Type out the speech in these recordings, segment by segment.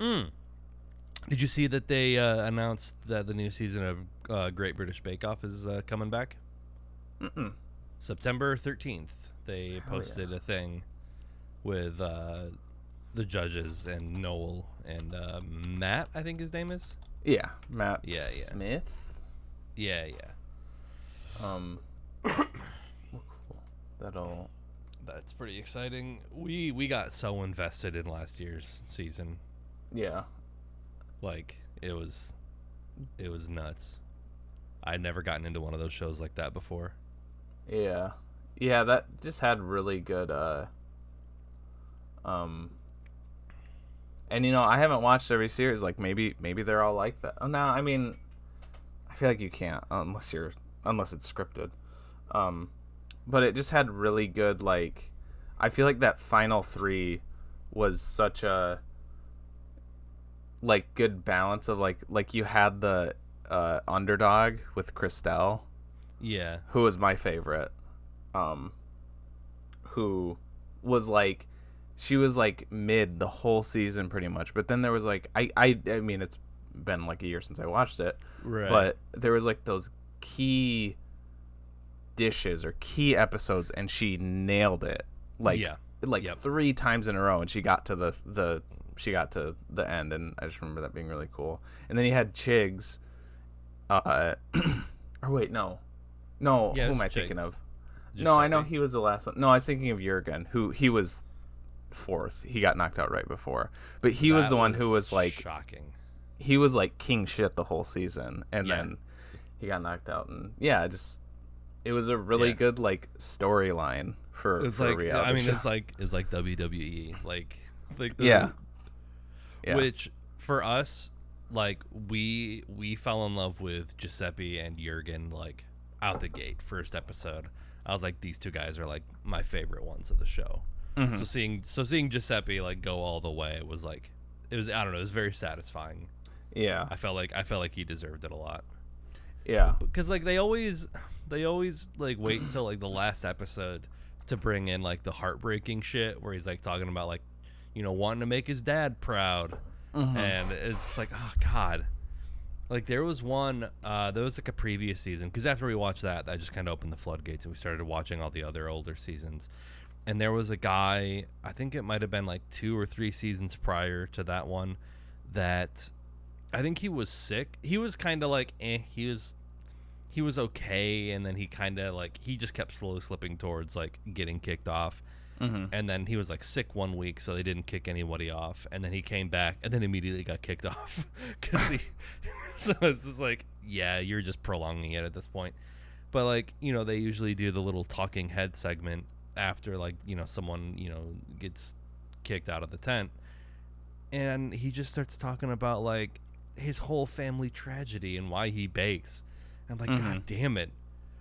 Mm. Did you see that they announced that the new season of Great British Bake Off is coming back? Mm-mm. September 13th. They posted a thing with the judges and Noel and Matt, I think his name is. Yeah, Matt Yeah. Smith. Yeah. Well, cool. That's pretty exciting. We got so invested in last year's season. Yeah. Like it was nuts. I'd never gotten into one of those shows like that before. Yeah. Yeah, that just had really good and I haven't watched every series. Like maybe they're all like that. Oh no, I mean I feel like you can't unless it's scripted. But it just had really good, like, I feel like that final 3 was such a like good balance of like you had the underdog with Christelle. Yeah. Who was my favorite. Who was like, she was like mid the whole season pretty much, but then there was like I mean it's been like a year since I watched it, Right. but there was like those key dishes or key episodes and she nailed it like 3 times in a row, and she got to the end, and I just remember that being really cool. And then you had Chigs or wait, no, who am I thinking of? No, I know he was the last one. No, I was thinking of Jurgen, who he was 4th. He got knocked out right before. But he was the one who was like shocking. He was like king shit the whole season, and then he got knocked out, and it was a really good like storyline for reality show. It's like WWE, which for us, like we fell in love with Giuseppe and Jurgen like out the gate first episode. I was like, these two guys are like my favorite ones of the show. Mm-hmm. So seeing Giuseppe like go all the way was like, I don't know, it was very satisfying. Yeah, I felt like he deserved it a lot. Yeah, because like they always like wait until like the last episode to bring in like the heartbreaking shit where he's like talking about like, wanting to make his dad proud. Mm-hmm. And it's like, oh god. Like there was one, there was like a previous season, because after we watched that just kind of opened the floodgates and we started watching all the other older seasons. And there was a guy, I think it might have been like 2 or 3 seasons prior to that one, that I think he was sick. He was kind of like, he was okay, and then he kind of like, he just kept slowly slipping towards like getting kicked off. Mm-hmm. And then he was like sick one week, so they didn't kick anybody off. And then he came back, and then immediately got kicked off. So it's just like, yeah, you're just prolonging it at this point. But like, they usually do the little talking head segment after like, someone, gets kicked out of the tent. And he just starts talking about like his whole family tragedy and why he bakes. I'm like, mm-hmm. God damn it.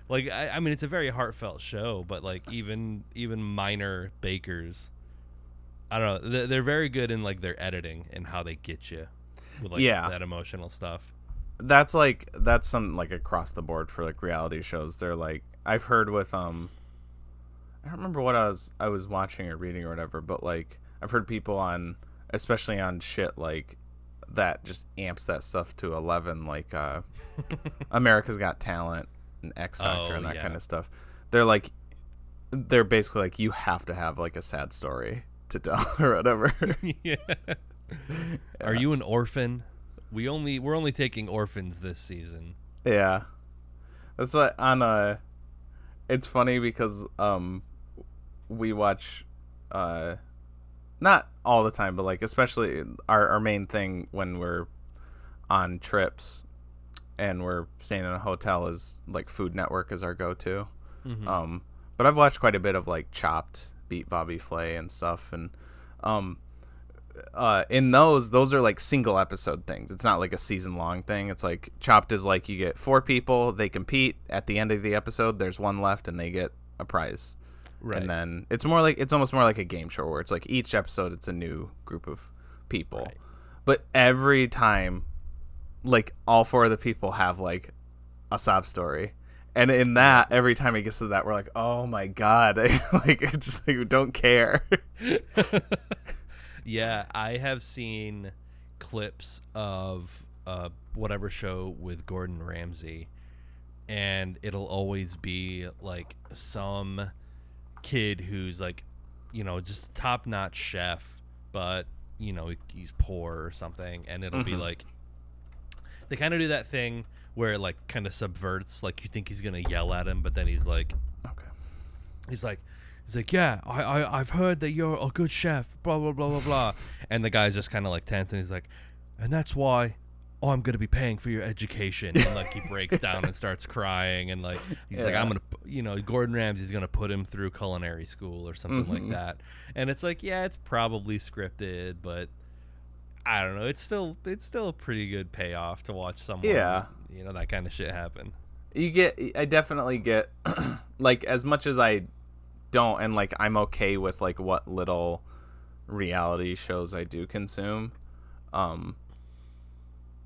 Like, I mean, it's a very heartfelt show, but like even minor bakers, I don't know, they're very good in like their editing and how they get you with like that emotional stuff. That's some like across the board for like reality shows. They're like, I've heard with I don't remember what I was watching or reading or whatever, but like I've heard people on, especially on shit like that, just amps that stuff to 11, like America's Got Talent and X Factor and that kind of stuff. They're basically like, you have to have like a sad story to tell or whatever. Yeah. Are you an orphan? We're only taking orphans this season. Yeah. That's what on it's funny because we watch not all the time, but like especially our main thing when we're on trips and we're staying in a hotel is like Food Network is our go-to. Mm-hmm. But I've watched quite a bit of like Chopped, Beat Bobby Flay and stuff, and in those are like single episode things. It's not like a season long thing. It's like Chopped is like you get 4 people, they compete, at the end of the episode there's one left and they get a prize. Right. And then it's almost more like a game show where it's like each episode it's a new group of people. Right. But every time like all 4 of the people have like a sob story. And in that, every time it gets to that, we're like, oh my God. Like, just like, we don't care. Yeah, I have seen clips of whatever show with Gordon Ramsay, and it'll always be like some kid who's like, you know, just top-notch chef, but you know, he's poor or something, and it'll be like, they kind of do that thing where it like kind of subverts, like you think he's gonna yell at him, but then he's like, Okay. he's like, yeah, I've heard that you're a good chef, blah blah blah blah blah, and the guy's just kind of like tense, and he's like, and that's why I'm gonna be paying for your education, and like he breaks down and starts crying, and like he's like, I'm gonna, you know, Gordon Ramsay's gonna put him through culinary school or something like that, and it's like, yeah, it's probably scripted, but I don't know, it's still a pretty good payoff to watch someone, you know, that kind of shit happen. I definitely get like, as much as I don't, and like I'm okay with like what little reality shows I do consume,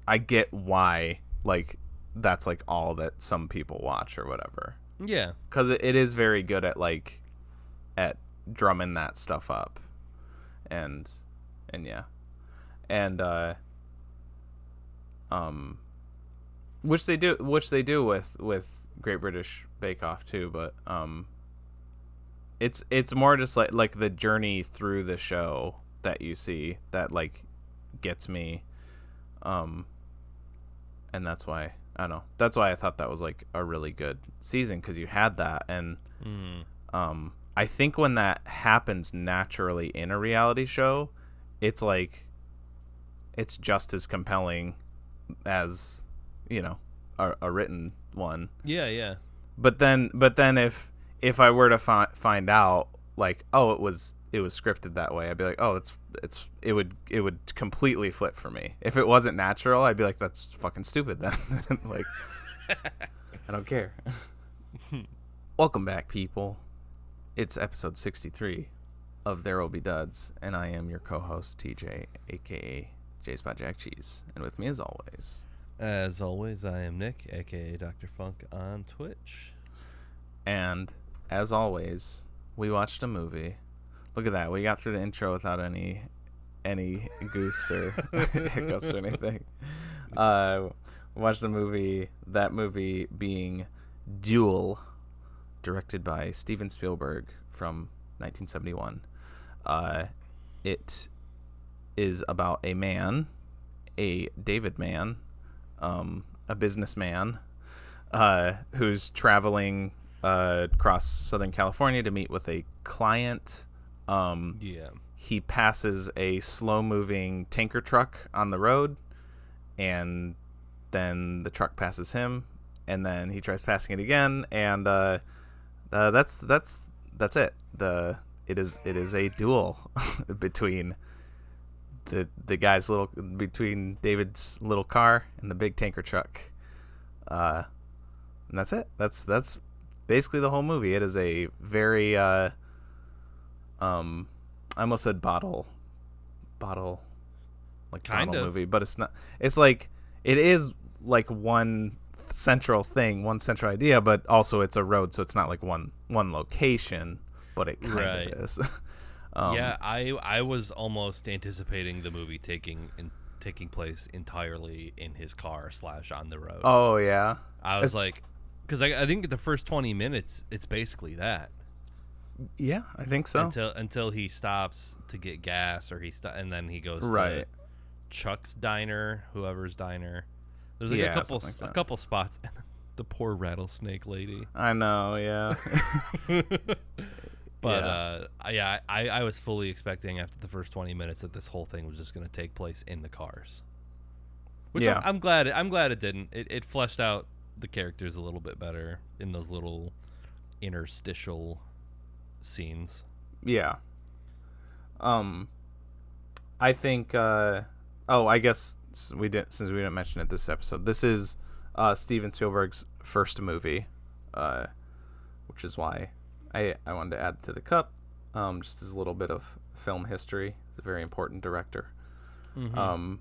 I get why like that's like all that some people watch or whatever. Yeah, because it is very good at like at drumming that stuff up, and yeah, and which they do with Great British Bake Off too, but it's more just like the journey through the show that you see that like gets me, and that's why I thought that was like a really good season, because you had that, and I think when that happens naturally in a reality show, it's like it's just as compelling as, you know, a written one. Yeah. But then if I were to find out like, oh, it was scripted that way, I'd be like, oh, it would completely flip for me. If it wasn't natural, I'd be like, that's fucking stupid then. Like, I don't care. Welcome back, people. It's episode 63 of There Will Be Duds, and I am your co-host, TJ, aka J Spot Jack Cheese, and with me as always, I am Nick, aka Dr. Funk on Twitch. And as always, we watched a movie. Look at that. We got through the intro without any goofs or hiccups or anything. We watched the movie, that movie being Duel, directed by Steven Spielberg from 1971. It is about a man, a David man, a businessman, who's traveling across Southern California to meet with a client. He passes a slow-moving tanker truck on the road, and then the truck passes him, and then he tries passing it again, and that's it. It is a duel between between David's little car and the big tanker truck, and that's it. That's basically the whole movie. It is a very I almost said bottle like kind bottle of movie, but it's not. It's like, it is like one central thing, one central idea, but also it's a road, so it's not like one location, but it kind of is. Yeah, I was almost anticipating the movie taking place entirely in his car / on the road. Oh yeah, I was like, because I think the first 20 minutes it's basically that. Yeah, I think so. Until he stops to get gas, or and then he goes to Chuck's diner, whoever's diner. There's like a couple spots, and the poor rattlesnake lady. I know, yeah. But I was fully expecting after the first 20 minutes that this whole thing was just going to take place in the cars. Which I'm glad it didn't. It fleshed out the characters a little bit better in those little interstitial scenes. Yeah. I think I guess since we didn't mention it this episode, this is Steven Spielberg's first movie, which is why I wanted to add to the cup, just as a little bit of film history. He's a very important director. Mm-hmm.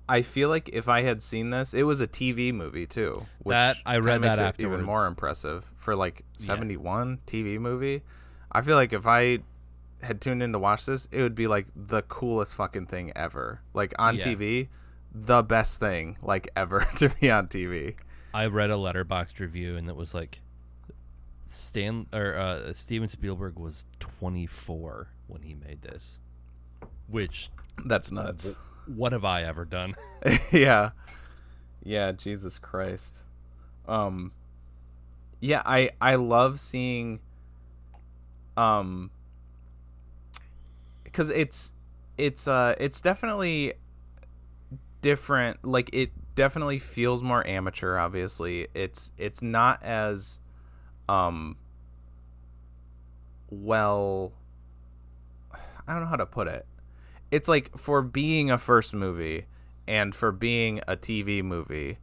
I feel like if I had seen this, it was a TV movie too, which that I read makes that it afterwards. Even more impressive for like 71 TV movie. I feel like if I had tuned in to watch this, it would be like the coolest fucking thing ever. Like on TV, the best thing like ever to be on TV. I read a Letterboxd review and it was like Steven Spielberg was 24 when he made this, which that's nuts. What have I ever done? Yeah, Jesus Christ. Yeah, I love seeing, because it's definitely different. Like, it definitely feels more amateur. Obviously, it's not as well, I don't know how to put it. It's like, for being a first movie and for being a TV movie,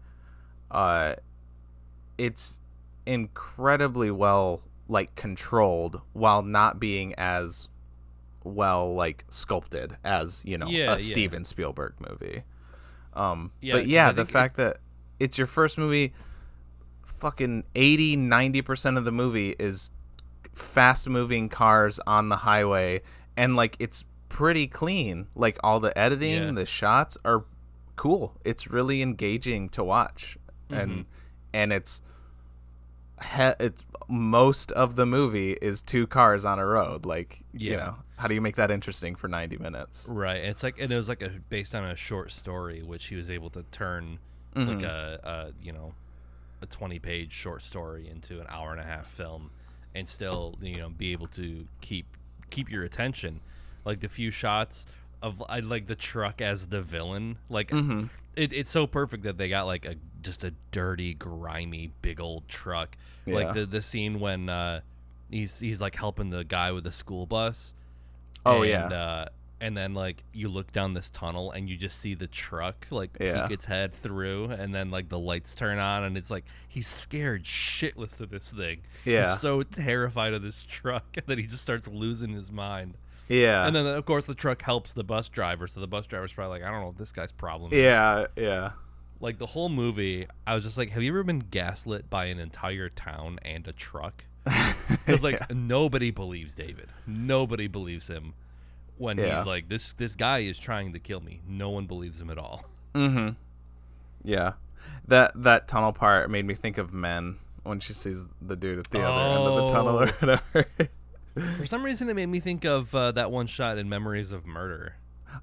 it's incredibly well like controlled while not being as well like sculpted as, you know, a Steven Spielberg movie. But yeah, the fact that it's your first movie, fucking 80-90% of the movie is fast moving cars on the highway, and like it's pretty clean. Like all the editing, the shots are cool. It's really engaging to watch. And it's most of the movie is two cars on a road. Like, you know, how do you make that interesting for 90 minutes? Right. It's like, and it was like based on a short story, which he was able to turn like a 20-page short story into an hour-and-a-half film, and still, you know, be able to keep your attention. Like the few shots of like the truck as the villain, like it's so perfect that they got like just a dirty, grimy, big old truck. Yeah. Like the scene when he's like helping the guy with the school bus. Oh, and then like you look down this tunnel and you just see the truck like peek its head through, and then like the lights turn on, and it's like he's scared shitless of this thing. Yeah, he's so terrified of this truck that he just starts losing his mind. Yeah. And then, of course, the truck helps the bus driver, so the bus driver's probably like, I don't know what this guy's problem is. Yeah. Like, the whole movie, I was just like, have you ever been gaslit by an entire town and a truck? Because, like, nobody believes David. Nobody believes him when he's like, this guy is trying to kill me. No one believes him at all. Mm-hmm. Yeah. That tunnel part made me think of Men, when she sees the dude at the other end of the tunnel or whatever. For some reason, it made me think of that one shot in Memories of Murder.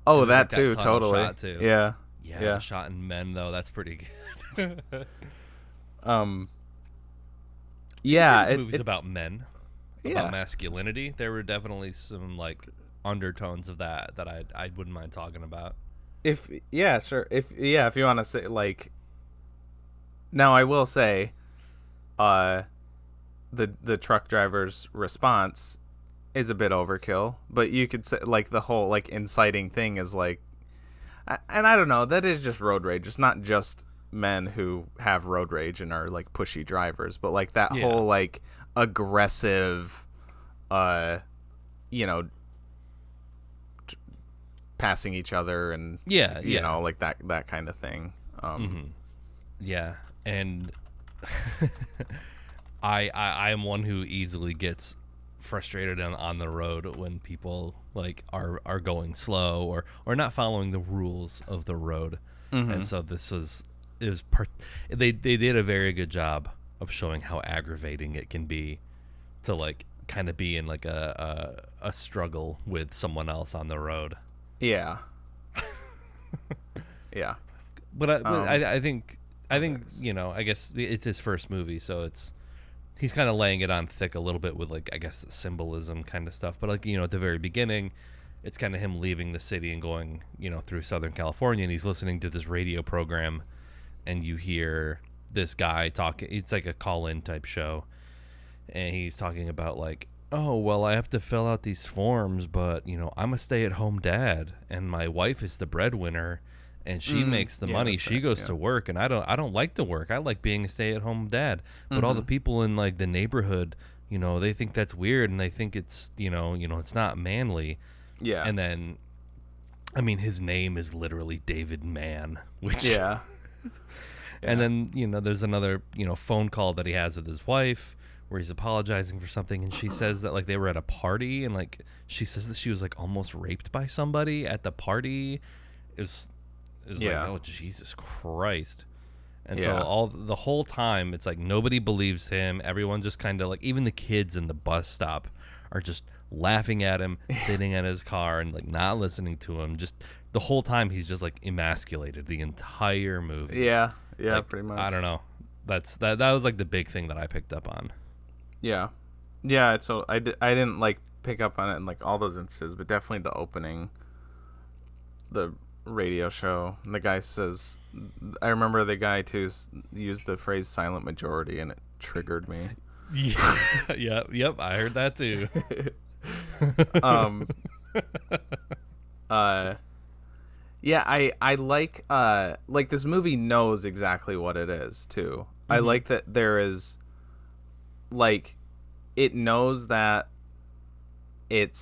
Oh, that too, totally. Shot too. Yeah. The shot in Men, though, that's pretty good. Yeah, this movie's about men, about masculinity. There were definitely some like undertones of that I wouldn't mind talking about. If you want to say, like, now I will say, the truck driver's response is a bit overkill, but you could say like the whole like inciting thing is like, and I don't know, that is just road rage. It's not just men who have road rage and are like pushy drivers, but like that whole like aggressive, passing each other and you know, like that kind of thing. Yeah, and I am one who easily gets frustrated on the road when people like are going slow or not following the rules of the road. And so they did a very good job of showing how aggravating it can be to like kind of be in like a struggle with someone else on the road. Yeah. But I think you know, I guess it's his first movie, so he's kind of laying it on thick a little bit with like, I guess, symbolism kind of stuff. But like, you know, at the very beginning, it's kind of him leaving the city and going, you know, through Southern California, and he's listening to this radio program, and you hear this guy talking. It's like a call-in type show, and he's talking about like, oh, well, I have to fill out these forms, but you know, I'm a stay-at-home dad, and my wife is the breadwinner, and she makes the money. She goes to work, and I don't like to work. I like being a stay-at-home dad. But all the people in like the neighborhood, you know, they think that's weird, and they think it's, you know, it's not manly. Yeah. And then, I mean, his name is literally David Mann, which yeah. And then, you know, there's another, you know, phone call that he has with his wife where he's apologizing for something, and she says that like they were at a party, and like she says that she was like almost raped by somebody at the party. Is like, oh Jesus Christ. And so the whole time it's like nobody believes him. Everyone just kind of like, even the kids in the bus stop are just laughing at him, sitting in his car and like not listening to him. Just the whole time he's just like emasculated the entire movie. Yeah, like, pretty much. I don't know. That was like the big thing that I picked up on. Yeah. So I didn't like pick up on it in like all those instances, but definitely the opening, the radio show. And the guy says, I remember the guy too used the phrase "silent majority," and it triggered me. Yep, I heard that too. Yeah, I like this movie knows exactly what it is too. Mm-hmm. I like that there is like, it knows that it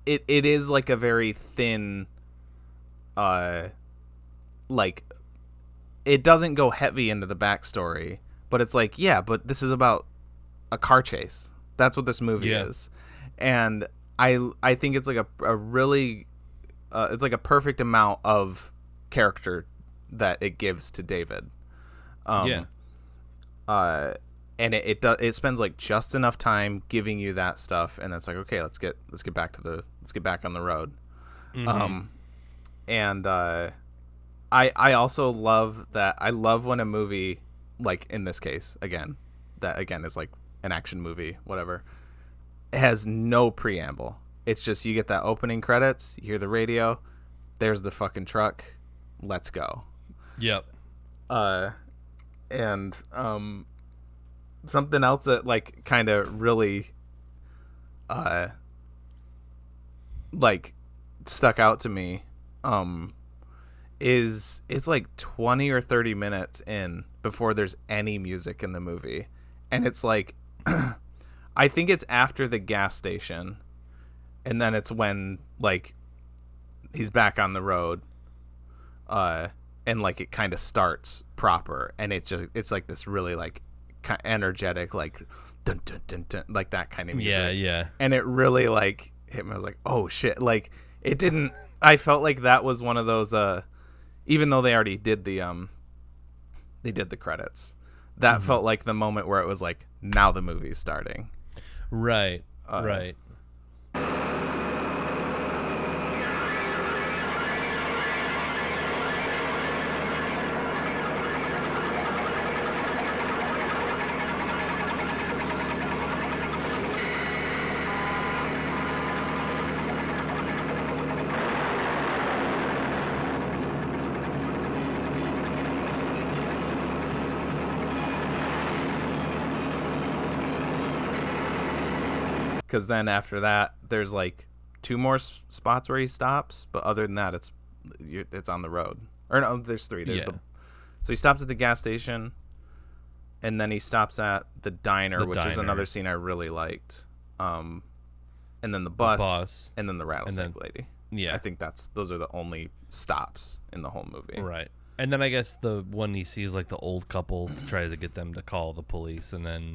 is like a very thin, like, it doesn't go heavy into the backstory, but it's like, yeah, but this is about a car chase. That's what this movie is. And I think it's like a really, it's like a perfect amount of character that it gives to David. And it spends like just enough time giving you that stuff, and it's like, okay, let's get back on the road. Mm-hmm. And I also love that. I love when a movie, like in this case that is like an action movie, whatever, it has no preamble. It's just, you get that opening credits, you hear the radio, there's the fucking truck, let's go. Yep. And something else that like kind of really like stuck out to me is it's like 20 or 30 minutes in before there's any music in the movie, and it's like I think it's after the gas station, and then it's when like he's back on the road, and like it kind of starts proper, and it's like this really like energetic, like dun, dun, dun, dun, like that kind of music. Yeah. And it really like hit me. I was like, oh shit. Like, it didn't, I felt like that was one of those even though they already did the credits, that mm-hmm. felt like the moment where it was like, now the movie's starting. Right. Because then after that, there's like 2 more spots where he stops, but other than that, it's on the road. Or no, there's 3. So he stops at the gas station, and then he stops at the diner, which is another scene I really liked. And then the bus, and then the rattlesnake lady. Yeah, I think those are the only stops in the whole movie. Right. And then I guess the one he sees like the old couple to try to get them to call the police, and then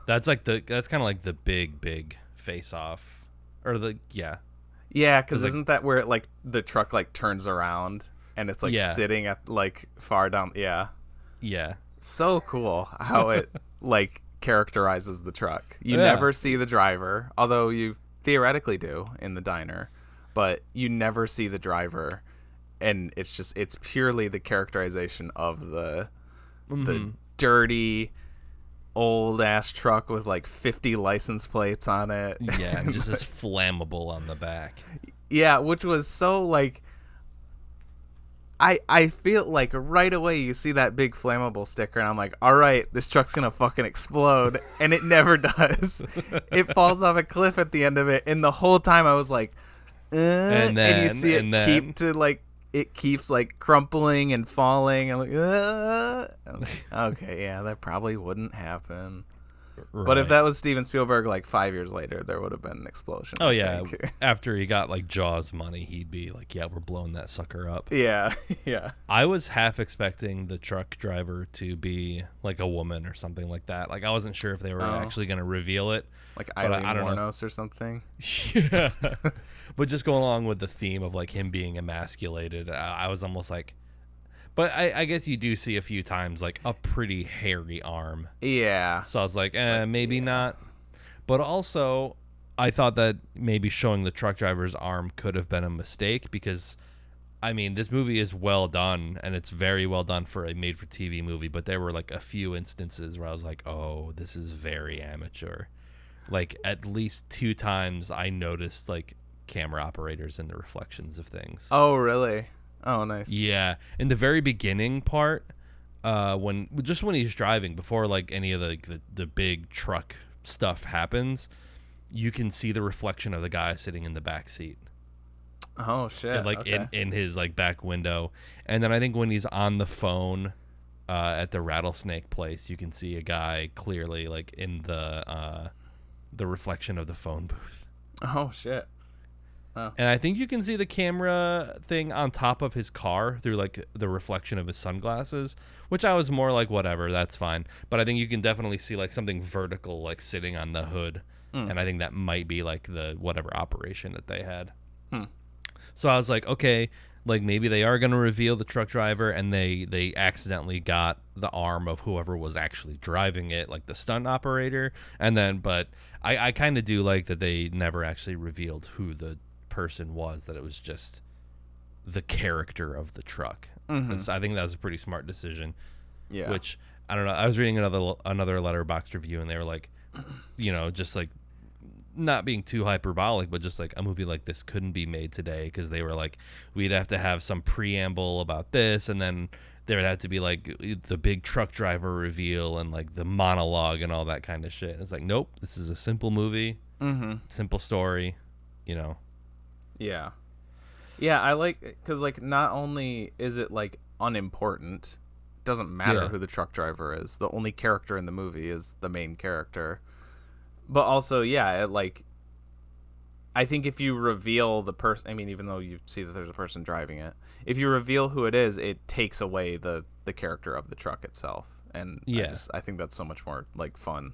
that's kind of like the big face off, or because isn't that where it like the truck like turns around and it's like sitting at like far down? Yeah, so cool how it like characterizes the truck. You never see the driver, although you theoretically do in the diner, but you never see the driver. And it's purely the characterization of the dirty old ass truck with like 50 license plates on it. Yeah, just as flammable on the back. Yeah, which was so like, I feel like right away you see that big flammable sticker, and I'm like, all right, this truck's gonna fucking explode, and it never does. It falls off a cliff at the end of it, and the whole time I was like, and you see it keeps like crumpling and falling. I'm like, okay, yeah, that probably wouldn't happen. But if that was Steven Spielberg like 5 years later, there would have been an explosion. Oh, yeah. After he got like Jaws money, he'd be like, yeah, we're blowing that sucker up. Yeah. Yeah. I was half expecting the truck driver to be like a woman or something like that. Like, I wasn't sure if they were actually going to reveal it. Like Eileen Wuornos or something. Yeah. But just going along with the theme of like him being emasculated, I was almost like, but I guess you do see a few times like a pretty hairy arm. Yeah. So I was like, maybe not. But also, I thought that maybe showing the truck driver's arm could have been a mistake because, I mean, this movie is well done and it's very well done for a made-for-TV movie. But there were like a few instances where I was like, oh, this is very amateur. Like at least 2 times I noticed like camera operators in the reflections of things. Oh, really? Oh, nice. Yeah, in the very beginning part, when he's driving, before like any of the big truck stuff happens, you can see the reflection of the guy sitting in the back seat. Oh shit! And, like okay. in his like back window, and then I think when he's on the phone at the rattlesnake place, you can see a guy clearly like in the reflection of the phone booth. Oh shit! Oh. And I think you can see the camera thing on top of his car through like the reflection of his sunglasses, which I was more like, whatever, that's fine. But I think you can definitely see like something vertical like sitting on the hood. And I think that might be like the whatever operation that they had. So I was like, okay, like maybe they are going to reveal the truck driver and they accidentally got the arm of whoever was actually driving it, like the stunt operator. And then, but I kind of do like that they never actually revealed who the person was, that it was just the character of the truck. I think that was a pretty smart decision. Yeah. Which, I don't know, I was reading another Letterboxd review and they were like, you know, just like not being too hyperbolic, but just like a movie like this couldn't be made today because they were like, we'd have to have some preamble about this and then there would have to be like the big truck driver reveal and like the monologue and all that kind of shit. It's like, nope, this is a simple movie, simple story, you know. Yeah. Yeah, I like, because like not only is it like unimportant, doesn't matter who the truck driver is, the only character in the movie is the main character, but also it, like, I think if you reveal the person, I mean, even though you see that there's a person driving it, if you reveal who it is, it takes away the character of the truck itself, and I think that's so much more like fun.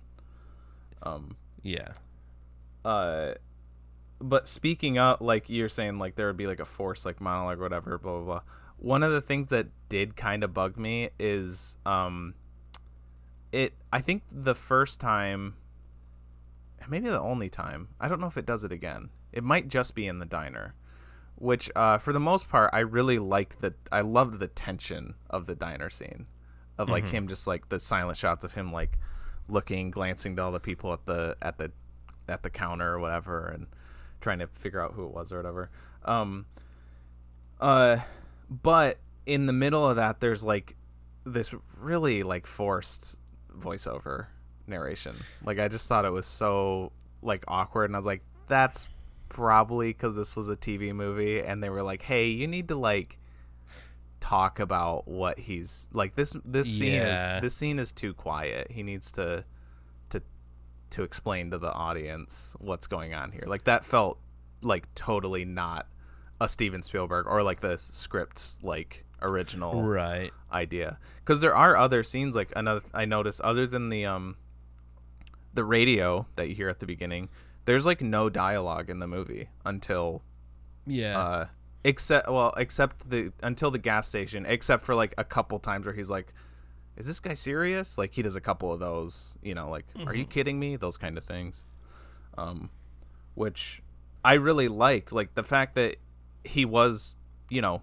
But speaking of, like you're saying, like there would be like a forced like monologue or whatever, blah blah blah. One of the things that did kind of bug me is I think the first time, maybe the only time, I don't know if it does it again. It might just be in the diner, which for the most part I really liked I loved the tension of the diner scene, of like him just like the silent shots of him like looking, glancing to all the people at the counter or whatever, and trying to figure out who it was or whatever. But in the middle of that, there's like this really like forced voiceover narration. Like I just thought it was so like awkward, and I was like, that's probably because this was a TV movie, and they were like, hey, you need to like talk about what he's like. This scene is too quiet. He needs to explain to the audience what's going on here. Like that felt like totally not a Steven Spielberg or like the script's like original idea. Because there are other scenes, like I noticed, other than the radio that you hear at the beginning, there's like no dialogue in the movie until except until the gas station, except for like a couple times where he's like, is this guy serious? Like he does a couple of those, you know, like, are you kidding me? Those kind of things. Which I really liked, like the fact that he was, you know,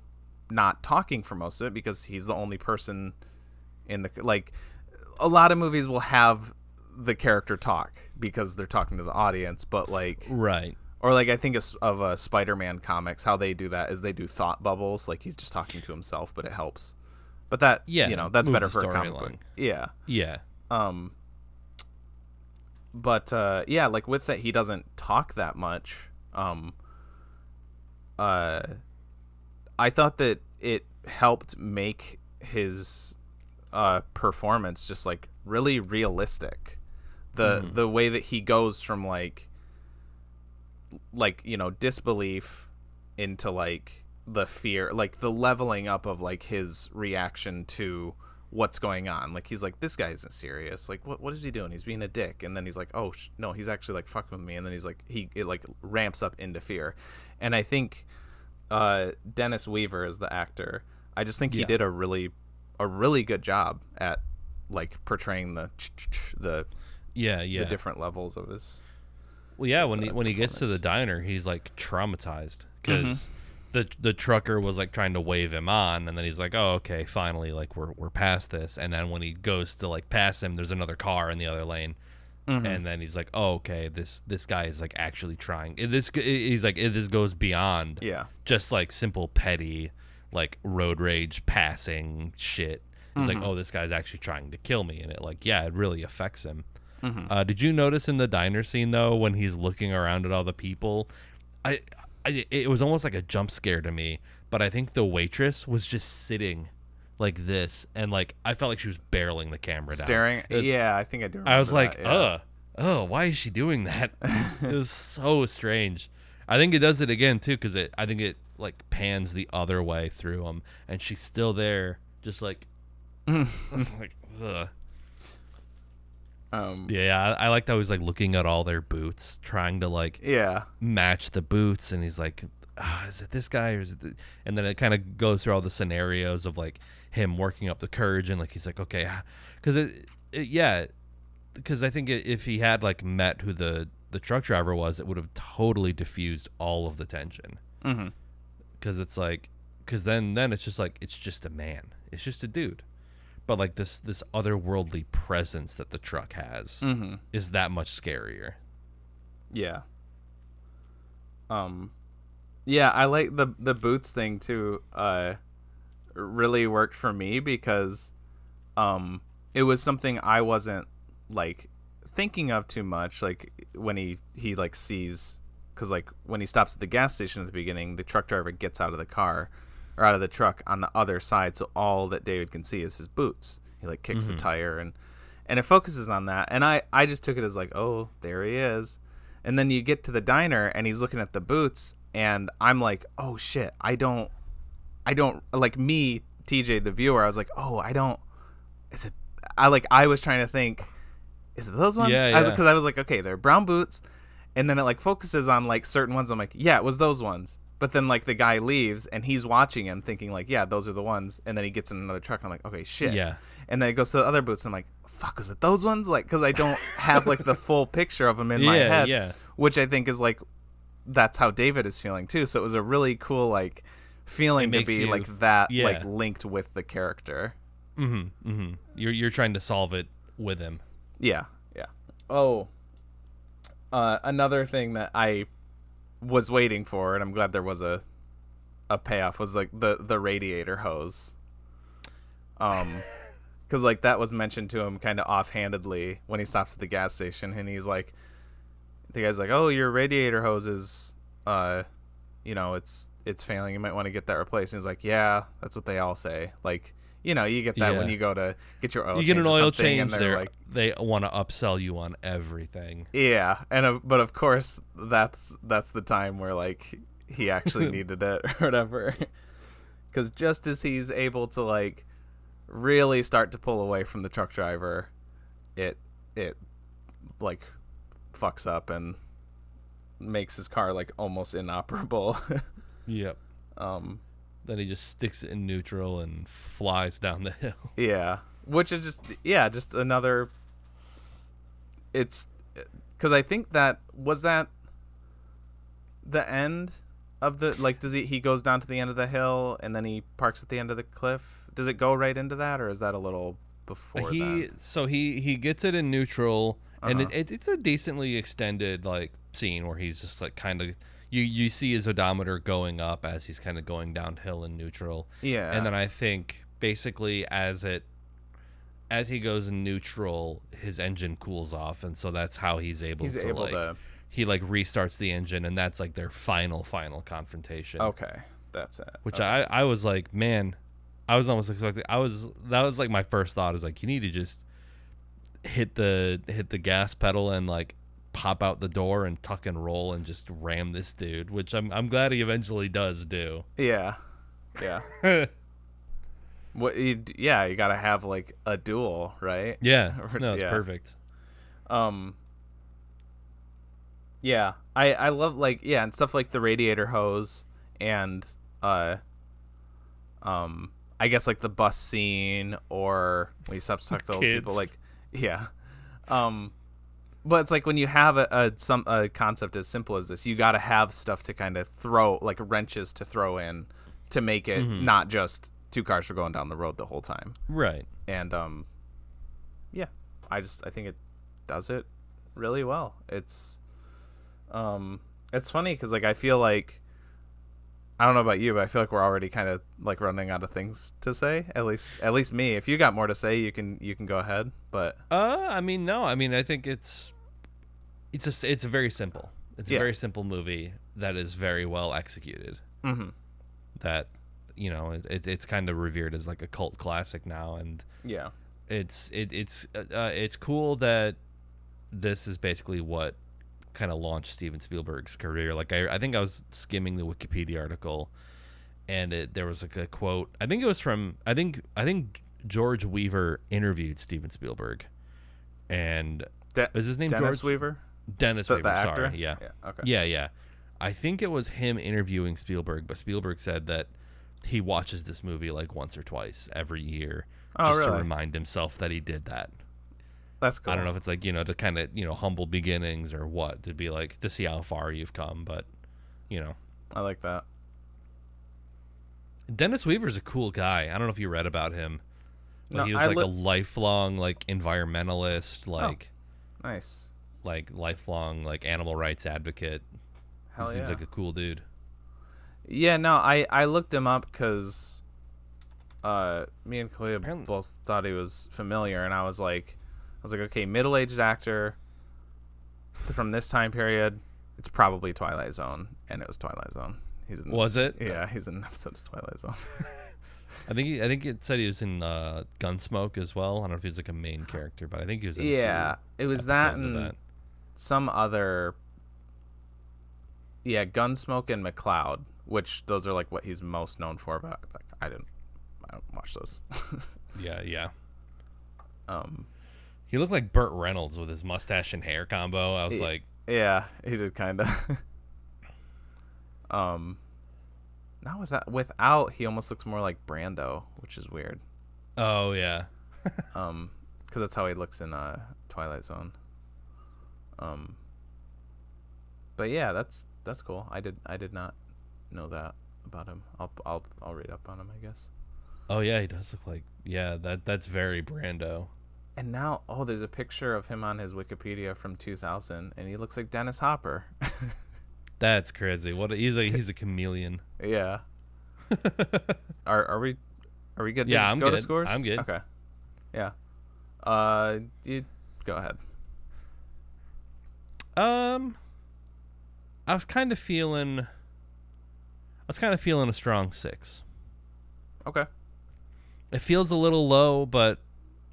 not talking for most of it because he's the only person in the, like, a lot of movies will have the character talk because they're talking to the audience, but like, or like I think of Spider-Man comics, how they do that is they do thought bubbles, like he's just talking to himself, but it helps. But that, you know, that's better for a comic book. Yeah. But like with that, he doesn't talk that much. I thought that it helped make his performance just like really realistic. the way that he goes from like disbelief into like the fear, like the leveling up of like his reaction to what's going on. Like he's like, this guy isn't serious, like what is he doing, he's being a dick, and then he's like, oh no, he's actually like fucking with me, and then he's like it like ramps up into fear. And I think Dennis Weaver is the actor. I just think he did a really good job at like portraying the different levels of his. Well, yeah, when he gets to the diner, he's like traumatized because the trucker was like trying to wave him on, and then he's like, oh, okay, finally, like we're past this. And then when he goes to like pass him, there's another car in the other lane, and then he's like, oh, okay, this guy is like actually trying. He's like, this goes beyond just like simple petty like road rage passing shit. He's like, oh, this guy's actually trying to kill me, and it really affects him. Did you notice in the diner scene though, when he's looking around at all the people, it was almost like a jump scare to me, but I think the waitress was just sitting like this, and like I felt like she was barreling the camera down, staring. I think I do remember I was like, that, why is she doing that? It was so strange. I think it does it again too, because I think it like pans the other way through him, and she's still there, just like I was like, ugh. I liked how he's like looking at all their boots, trying to like match the boots, and he's like, is it this guy or is it and then it kind of goes through all the scenarios of like him working up the courage, and like he's like, okay, because because I think if he had like met who the truck driver was, it would have totally diffused all of the tension, because it's like, because then it's just like, it's just a man, it's just a dude. But like this otherworldly presence that the truck has is that much scarier. Yeah. I like the boots thing too. Really worked for me because it was something I wasn't like thinking of too much. Like when he like sees, because like when he stops at the gas station at the beginning, the truck driver gets out of the car. Or out of the truck on the other side, so all that David can see is his boots. He like kicks the tire, and it focuses on that, and I just took it as like, oh, there he is. And then you get to the diner and he's looking at the boots, and I'm like, oh shit, I don't like, me, TJ the viewer, I was like, oh, I was trying to think, is it those ones? Because I was like, okay, they're brown boots, and then it like focuses on like certain ones. I'm like, yeah, it was those ones. But then, like, the guy leaves, and he's watching him, thinking, like, yeah, those are the ones. And then he gets in another truck, and I'm like, okay, shit. Yeah. And then it goes to the other boots, and I'm like, fuck, was it those ones? Like, because I don't have, like, the full picture of them in my head. Yeah. Which I think is, like, that's how David is feeling, too. So it was a really cool, like, feeling to be, like, that, like, linked with the character. You're trying to solve it with him. Yeah. Oh. Another thing that I was waiting for, and I'm glad there was a payoff, was like the radiator hose, because like that was mentioned to him kind of offhandedly when he stops at the gas station, and he's like, the guy's like, oh, your radiator hose is it's failing, you might want to get that replaced. And he's like, yeah, that's what they all say. Like, you get that when you go to get your oil change. You get an oil change, and like, they want to upsell you on everything. Yeah, but of course that's the time where like he actually needed it or whatever. Because just as he's able to like really start to pull away from the truck driver, it like fucks up and makes his car like almost inoperable. Yep. Then he just sticks it in neutral and flies down the hill. Yeah, which is just another. It's because I think that the end of the, like, does he goes down to the end of the hill and then he parks at the end of the cliff? Does it go right into that, or is that a little before that? So he gets it in neutral, and it's a decently extended like scene where he's just like kind of. You see his odometer going up as he's kind of going downhill in neutral. Yeah. And then I think basically as he goes in neutral, his engine cools off, and so that's how he restarts the engine, and that's like their final confrontation. Okay. That's it. Which I was like, man, I was almost expecting, that was like my first thought, is like, you need to just, hit the gas pedal and like pop out the door and tuck and roll and just ram this dude, which I'm glad he eventually does do. Yeah. You gotta have like a duel, right? Yeah, no, it's perfect. Yeah, I love like and stuff like the radiator hose and I guess like the bus scene or when you stuck to old people, like but it's like when you have a concept as simple as this, you got to have stuff to kind of throw, like wrenches to throw in to make it not just two cars are going down the road the whole time. Right. And I think it does it really well. It's funny because like I feel like, I don't know about you, but I feel like we're already kind of like running out of things to say. At least me. If you got more to say, you can go ahead. But I mean, no. I mean, I think it's very simple. It's a very simple movie that is very well executed. Mm-hmm. That, you know, it's kind of revered as like a cult classic now, and it's cool that this is basically what kind of launched Steven Spielberg's career. Like I think I was skimming the Wikipedia article, and there was like a quote. I think it was from I think George Weaver interviewed Steven Spielberg, and is his name Dennis George Weaver? Dennis Weaver. The actor? Sorry, yeah. Okay. Yeah. I think it was him interviewing Spielberg, but Spielberg said that he watches this movie like once or twice every year just to remind himself that he did that. That's cool. I don't know if it's like, you know, to kind of, you know, humble beginnings or what, to be like, to see how far you've come, but, you know. I like that. Dennis Weaver's a cool guy. I don't know if you read about him, but he was like a lifelong like environmentalist, like nice, like lifelong like animal rights advocate. Hell he seems like a cool dude. Yeah, no, I looked him up because me and Kalia both thought he was familiar, and I was like, okay, middle-aged actor from this time period, it's probably Twilight Zone, and it was Twilight Zone. Was it? Yeah, he's in an episode of Twilight Zone. I think it said he was in Gunsmoke as well. I don't know if he's like a main character, but I think he was in a few it was that episodes and of that. Some other Gunsmoke and McCloud, which those are like what he's most known for, but like I don't watch those. Yeah. He looked like Burt Reynolds with his mustache and hair combo. I was like, yeah, he did kind of. Not with that. Without, he almost looks more like Brando, which is weird. Oh yeah. Because that's how he looks in Twilight Zone. But yeah, that's cool. I did not know that about him. I'll read up on him, I guess. Oh yeah, he does look like that's very Brando. And now, there's a picture of him on his Wikipedia from 2000, and he looks like Dennis Hopper. That's crazy. He's a chameleon. Yeah. Are we good? Yeah, I'm go good. To scores? I'm good. Okay. Yeah. You go ahead. I was kind of feeling a strong 6. Okay. It feels a little low, but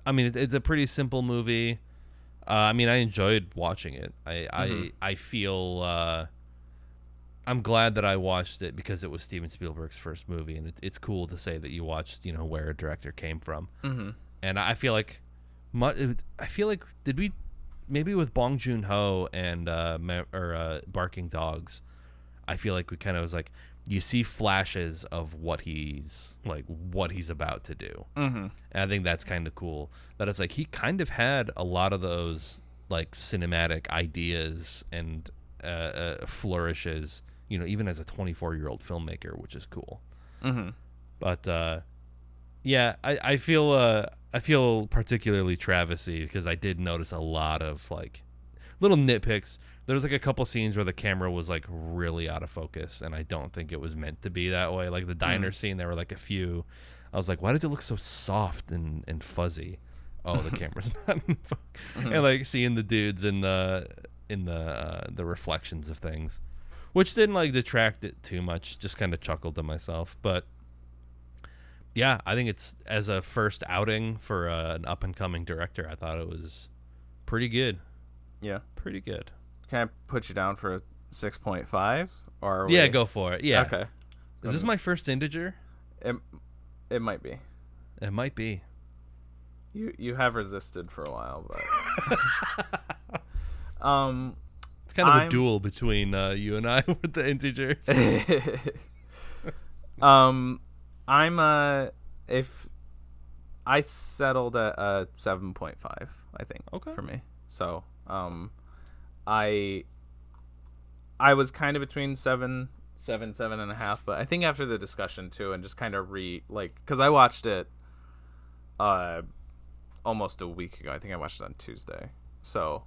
I mean, it's a pretty simple movie. I mean, I enjoyed watching it. I feel I'm glad that I watched it because it was Steven Spielberg's first movie, and it's cool to say that you watched, you know, where a director came from. Mm-hmm. And I feel like, did we maybe with Bong Joon-ho and Barking Dogs? I feel like we kind of was like, you see flashes of what he's about to do. Mm-hmm. And I think that's kind of cool that it's like he kind of had a lot of those like cinematic ideas and flourishes, you know, even as a 24-year-old filmmaker, which is cool. Mm-hmm. But I feel particularly Travisy because I did notice a lot of like little nitpicks. There was like a couple scenes where the camera was like really out of focus, and I don't think it was meant to be that way. Like the diner scene, there were like a few. I was like, why does it look so soft and fuzzy? Oh, the camera's not in focus. Mm-hmm. And like seeing the dudes in the reflections of things, which didn't like detract it too much. Just kind of chuckled to myself. But yeah, I think it's as a first outing for an up and coming director, I thought it was pretty good. Yeah. Pretty good. Can I put you down for a 6.5? Or yeah, go for it. Yeah. Okay. Is this my first integer? It might be. It might be. You have resisted for a while, but it's kind of a duel between you and I with the integers. If I settled at a 7.5, I think. Okay. For me. So, I was kind of between 7.5, but I think after the discussion too, and just kind of because I watched it almost a week ago. I think I watched it on Tuesday. So,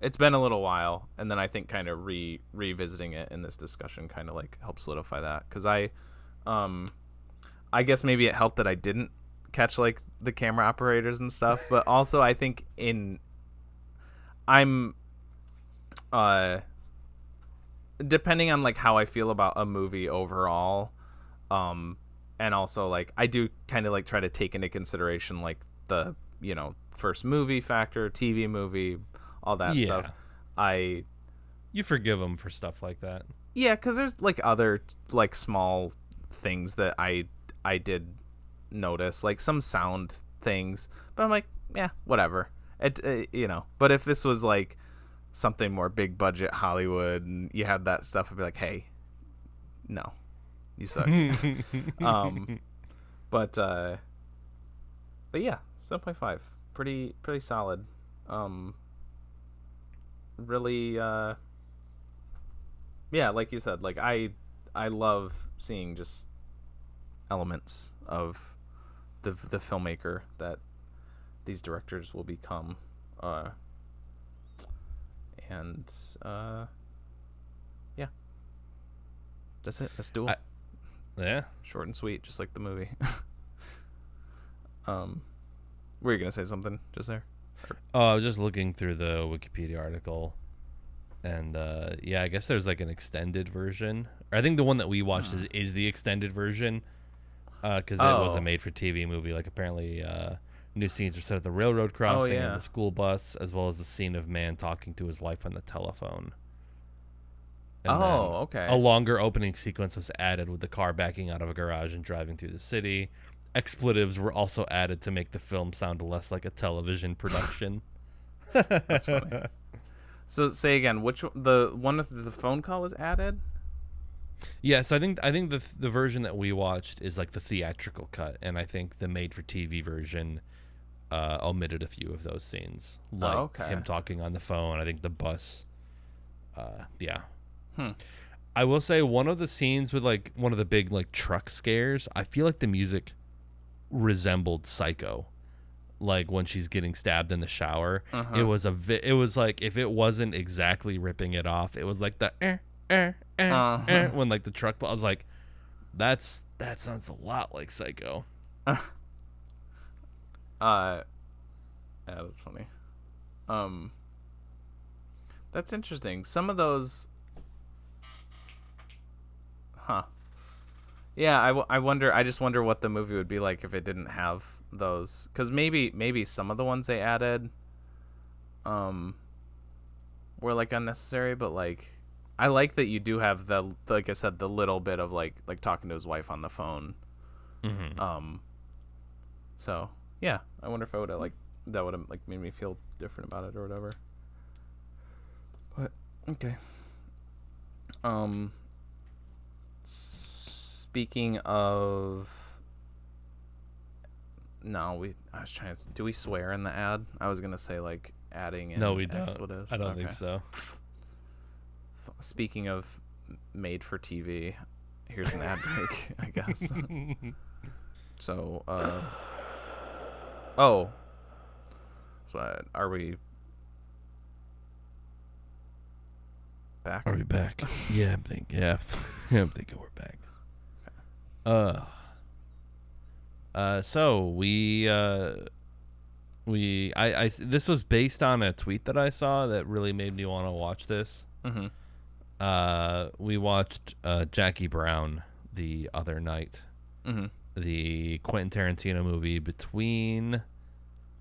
it's been a little while, and then I think kind of revisiting it in this discussion kind of like helps solidify that, because I guess maybe it helped that I didn't catch like the camera operators and stuff, but also I think I'm depending on like how I feel about a movie overall, and also like I do kind of like try to take into consideration like the first movie factor, TV movie, all that stuff. You forgive them for stuff like that. Yeah, because there's like other like small things that I did notice, like some sound things, but I'm like, yeah, whatever. But if this was like something more big budget Hollywood and you had that stuff, I'd be like, hey, no, you suck. But yeah, 7.5, pretty solid. Really, yeah, like you said, like I love seeing just elements of the filmmaker that these directors will become, and yeah, that's it. That's Duel. Yeah, short and sweet, just like the movie. Were you gonna say something just there? Oh, I was just looking through the Wikipedia article, and yeah, I guess there's like an extended version. I think the one that we watched is the extended version, because it was a made-for-TV movie. Like apparently, new scenes are set at the railroad crossing and the school bus, as well as the scene of man talking to his wife on the telephone. And okay. A longer opening sequence was added with the car backing out of a garage and driving through the city. Expletives were also added to make the film sound less like a television production. That's funny. So say again, the one with the phone call was added? Yeah, so I think the version that we watched is like the theatrical cut, and I think the made-for-TV version omitted a few of those scenes, like him talking on the phone. I think the bus. Yeah. I will say one of the scenes with like one of the big like truck scares, I feel like the music resembled Psycho, like when she's getting stabbed in the shower. It was like, if it wasn't exactly ripping it off, it was like the when like the truck, I was like, that sounds a lot like Psycho. Yeah, that's funny. That's interesting. Some of those, yeah, I wonder. I just wonder what the movie would be like if it didn't have those. Because maybe some of the ones they added, were like unnecessary. But like, I like that you do have the, like I said, the little bit of like talking to his wife on the phone. So yeah, I wonder if I would have that would have like made me feel different about it or whatever. But okay. Speaking of, I was trying to, do we swear in the ad? I was gonna say like adding in expletives. I don't think so. Speaking of made for TV, here's an ad break, I guess. So, so are we back? Are we back? Yeah, I'm thinking we're back. So this was based on a tweet that I saw that really made me want to watch this. We watched Jackie Brown the other night. The Quentin Tarantino movie between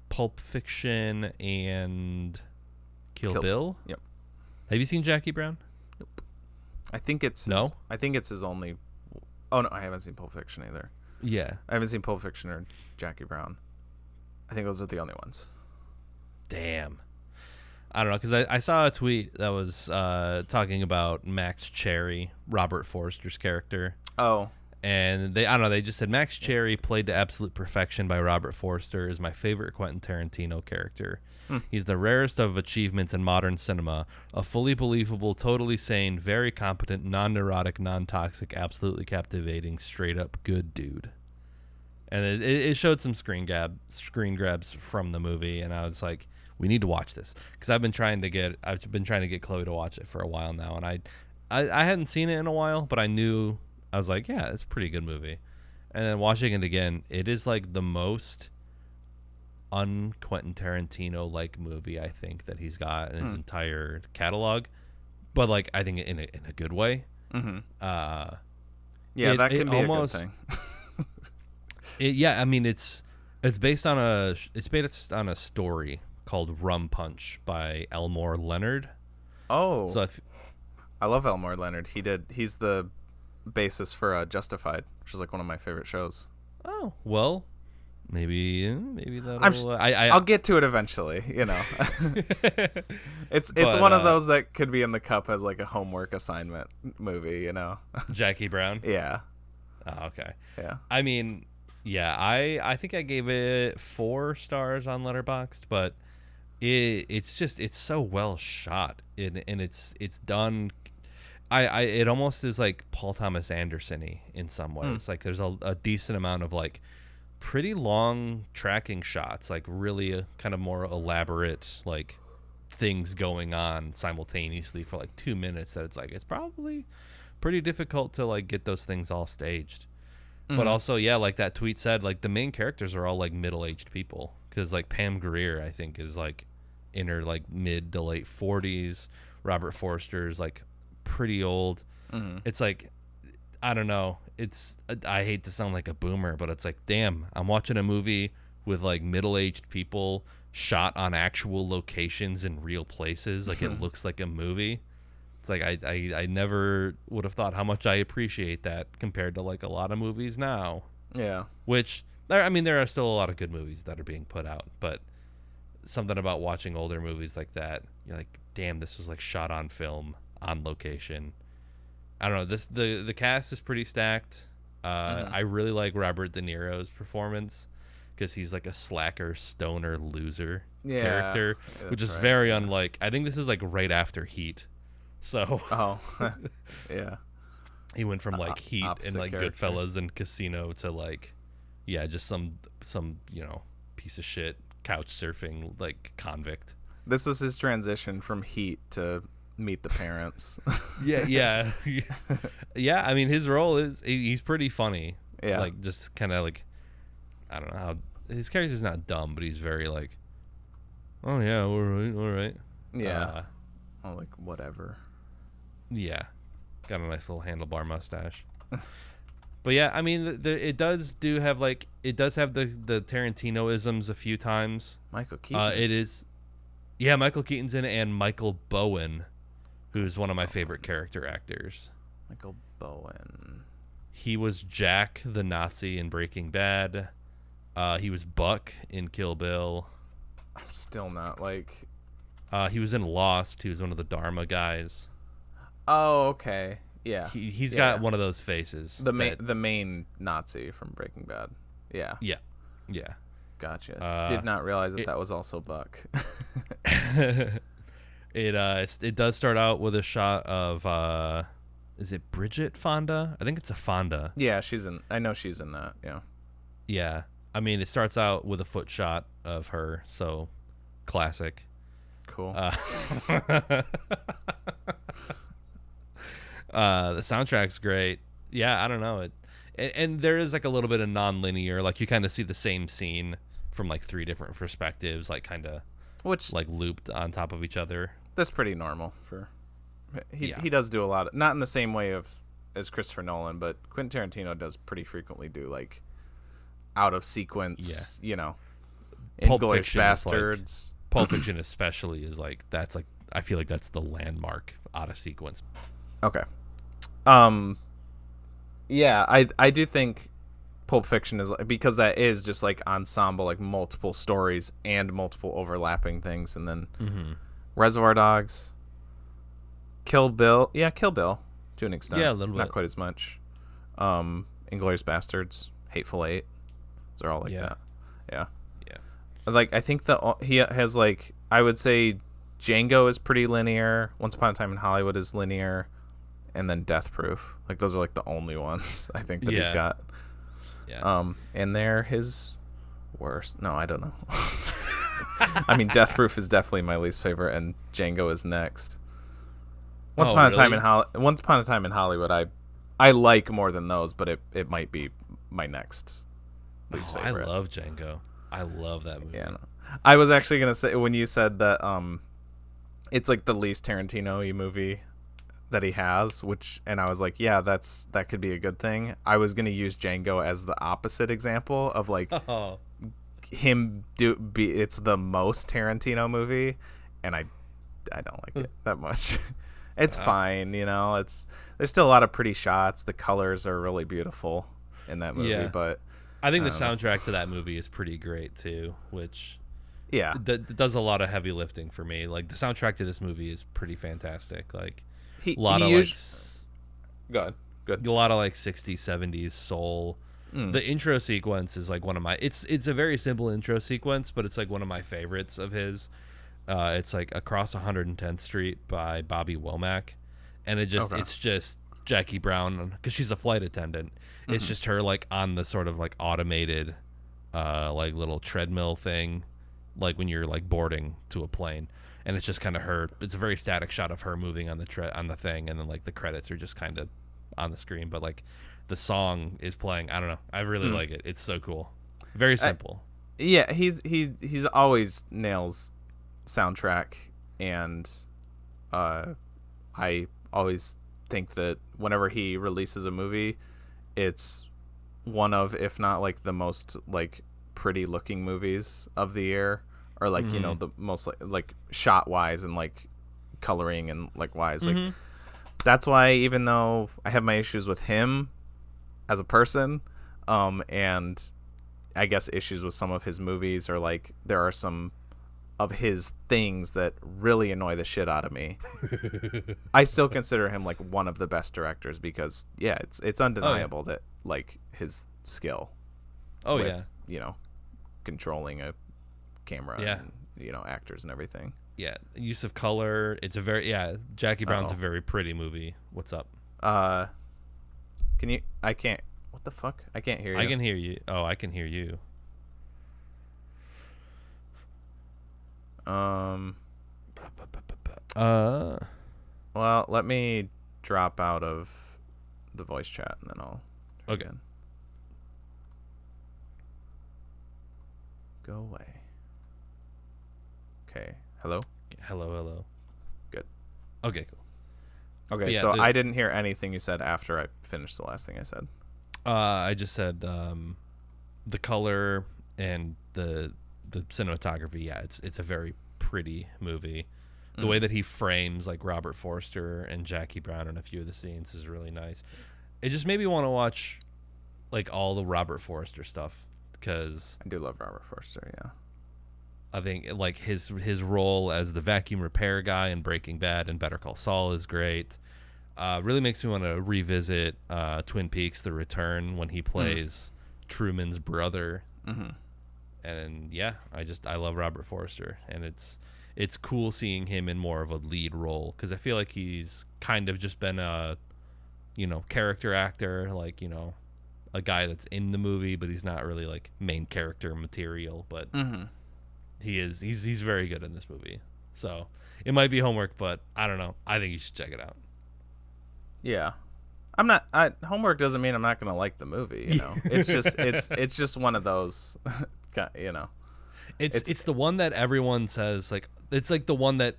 Pulp Fiction and Kill Bill. Yep. Have you seen Jackie Brown? Nope. I think it's his only. Oh no, I haven't seen Pulp Fiction either. Yeah. I haven't seen Pulp Fiction or Jackie Brown. I think those are the only ones. Damn. I don't know, because I saw a tweet that was talking about Max Cherry, Robert Forster's character. Oh. And they just said Max Cherry, played to absolute perfection by Robert Forster, is my favorite Quentin Tarantino character. He's the rarest of achievements in modern cinema, a fully believable, totally sane, very competent, non-neurotic, non-toxic, absolutely captivating, straight-up good dude. And it showed some screen grabs from the movie, and I was like, we need to watch this, because I've been trying to get Chloe to watch it for a while now, and I hadn't seen it in a while, but I was like, yeah, it's a pretty good movie. And then watching it again, it is like the most un-Quentin Tarantino like movie I think that he's got in his entire catalog, but like I think in a good way. Mm-hmm. That can be almost a good thing. I mean it's based on a story called Rum Punch by Elmore Leonard. Oh, so I love Elmore Leonard. He's the basis for Justified, which is like one of my favorite shows. Oh, well, maybe that'll... I'll get to it eventually, you know. It's one of those that could be in the cup as like a homework assignment movie, you know. Jackie Brown? Yeah. Oh, okay. Yeah. I mean, yeah, I think I gave it 4 stars on Letterboxd, but it's so well shot, and it's done. It almost is like Paul Thomas Anderson-y in some ways. Like there's a decent amount of like pretty long tracking shots, like really kind of more elaborate like things going on simultaneously for like 2 minutes, that it's probably pretty difficult to like get those things all staged. But also, yeah, like that tweet said, like the main characters are all like middle-aged people, because like Pam Grier I think is like in her like mid to late 40s. Robert Forster is like pretty old. It's like, I don't know, I hate to sound like a boomer, but it's like, damn, I'm watching a movie with like middle-aged people shot on actual locations in real places. Like it looks like a movie. It's like I never would have thought how much I appreciate that compared to like a lot of movies now. Yeah. Which there are still a lot of good movies that are being put out, but something about watching older movies like that, you're like, damn, this was like shot on film, on location. I don't know, the cast is pretty stacked. I really like Robert De Niro's performance, because he's like a slacker, stoner, loser character, which is very unlike. I think this is like right after Heat, so yeah, he went from like Heat and like character. Goodfellas and Casino to like, yeah, just some piece of shit couch surfing like convict. This was his transition from Heat to Meet the Parents. yeah. I mean, his role is he's pretty funny. Yeah, like just kind of like, I don't know how his character's not dumb, but he's very like, oh yeah, all right. Yeah, like whatever. Yeah, got a nice little handlebar mustache. But yeah, I mean, it does have the Tarantino-isms a few times. Michael Keaton. It is, yeah, Michael Keaton's in it, and Michael Bowen, who's one of my favorite character actors. Michael Bowen. He was Jack the Nazi in Breaking Bad. He was Buck in Kill Bill. I'm still not like. He was in Lost. He was one of the Dharma guys. Oh, okay. Yeah. He's got one of those faces. The main Nazi from Breaking Bad. Yeah. Yeah. Gotcha. Did not realize that was also Buck. It does start out with a shot of is it Bridget Fonda? I think it's a Fonda. Yeah, I know she's in that. Yeah. Yeah. I mean, it starts out with a foot shot of her, so classic. Cool. The soundtrack's great. Yeah, I don't know. And there is like a little bit of non-linear, like you kind of see the same scene from like 3 different perspectives, like kind of like looped on top of each other. That's pretty normal for he does do a lot, not in the same way as Christopher Nolan, but Quentin Tarantino does pretty frequently do like out of sequence, Inglourious Bastards. Pulp Fiction especially is like that's like I feel like that's the landmark out of sequence. Okay. Yeah, I do think Pulp Fiction is because that is just like ensemble, like multiple stories and multiple overlapping things, and then Reservoir Dogs, Kill Bill, Kill Bill to an extent, a little bit, not quite as much. Inglourious Bastards, Hateful Eight, those are all like that. Yeah. Like I think he has like I would say Django is pretty linear. Once Upon a Time in Hollywood is linear. And then Death Proof. Like, those are, like, the only ones I think that he's got. Yeah. And they're his worst. No, I don't know. I mean, Death Proof is definitely my least favorite, and Django is next. Once Upon a Time in Hollywood, I like more than those, but it might be my next least favorite. I love Django. I love that movie. Yeah. No. I was actually going to say, when you said that it's, like, the least Tarantino-y movie that he has, and I was like, yeah, that could be a good thing. I was gonna use Django as the opposite example of like it's the most Tarantino movie, and I don't like it that much. It's fine, there's still a lot of pretty shots. The colors are really beautiful in that movie, but I think the soundtrack to that movie is pretty great too, which does a lot of heavy lifting for me. Like the soundtrack to this movie is pretty fantastic. Like a lot of a lot of like 60s 70s soul. The intro sequence is like one of my it's a very simple intro sequence, but it's like one of my favorites of his. It's like Across 110th Street by Bobby Womack, and it's just Jackie Brown because she's a flight attendant. It's just her like on the sort of like automated like little treadmill thing, like when you're like boarding to a plane. And it's just kind of her. It's a very static shot of her moving on the thing, and then like the credits are just kind of on the screen. But like the song is playing. I don't know. I really like it. It's so cool. Very simple. He's always nails soundtrack, and I always think that whenever he releases a movie, it's one of, if not like the most like pretty looking movies of the year. Or like the most like shot wise and like coloring and like wise, like that's why even though I have my issues with him as a person, and I guess issues with some of his movies, or like there are some of his things that really annoy the shit out of me, I still consider him like one of the best directors because it's undeniable that like his skill, with, controlling a camera and actors and everything. Use of color. It's a very Jackie Brown's a very pretty movie. What's up? Can you I can't what the fuck? I can't hear you. I can hear you. Oh, I can hear you. Well, let me drop out of the voice chat and then I'll again. Go away. Okay. Hello? Hello. Good. Okay, cool. Okay, so I didn't hear anything you said after I finished the last thing I said. I just said the color and the cinematography. Yeah, it's a very pretty movie. The way that he frames like Robert Forster and Jackie Brown in a few of the scenes is really nice. It just made me want to watch like all the Robert Forster stuff because I do love Robert Forster. Yeah. I think like his role as the vacuum repair guy in Breaking Bad and Better Call Saul is great. Really makes me want to revisit Twin Peaks: The Return when he plays Truman's brother. And I love Robert Forster, and it's cool seeing him in more of a lead role because I feel like he's kind of just been a character actor, like a guy that's in the movie, but he's not really like main character material. But he's very good in this movie. So it might be homework, but I don't know. I think you should check it out. Yeah. Homework doesn't mean I'm not going to like the movie, It's just it's just one of those, It's the one that everyone says like it's like the one that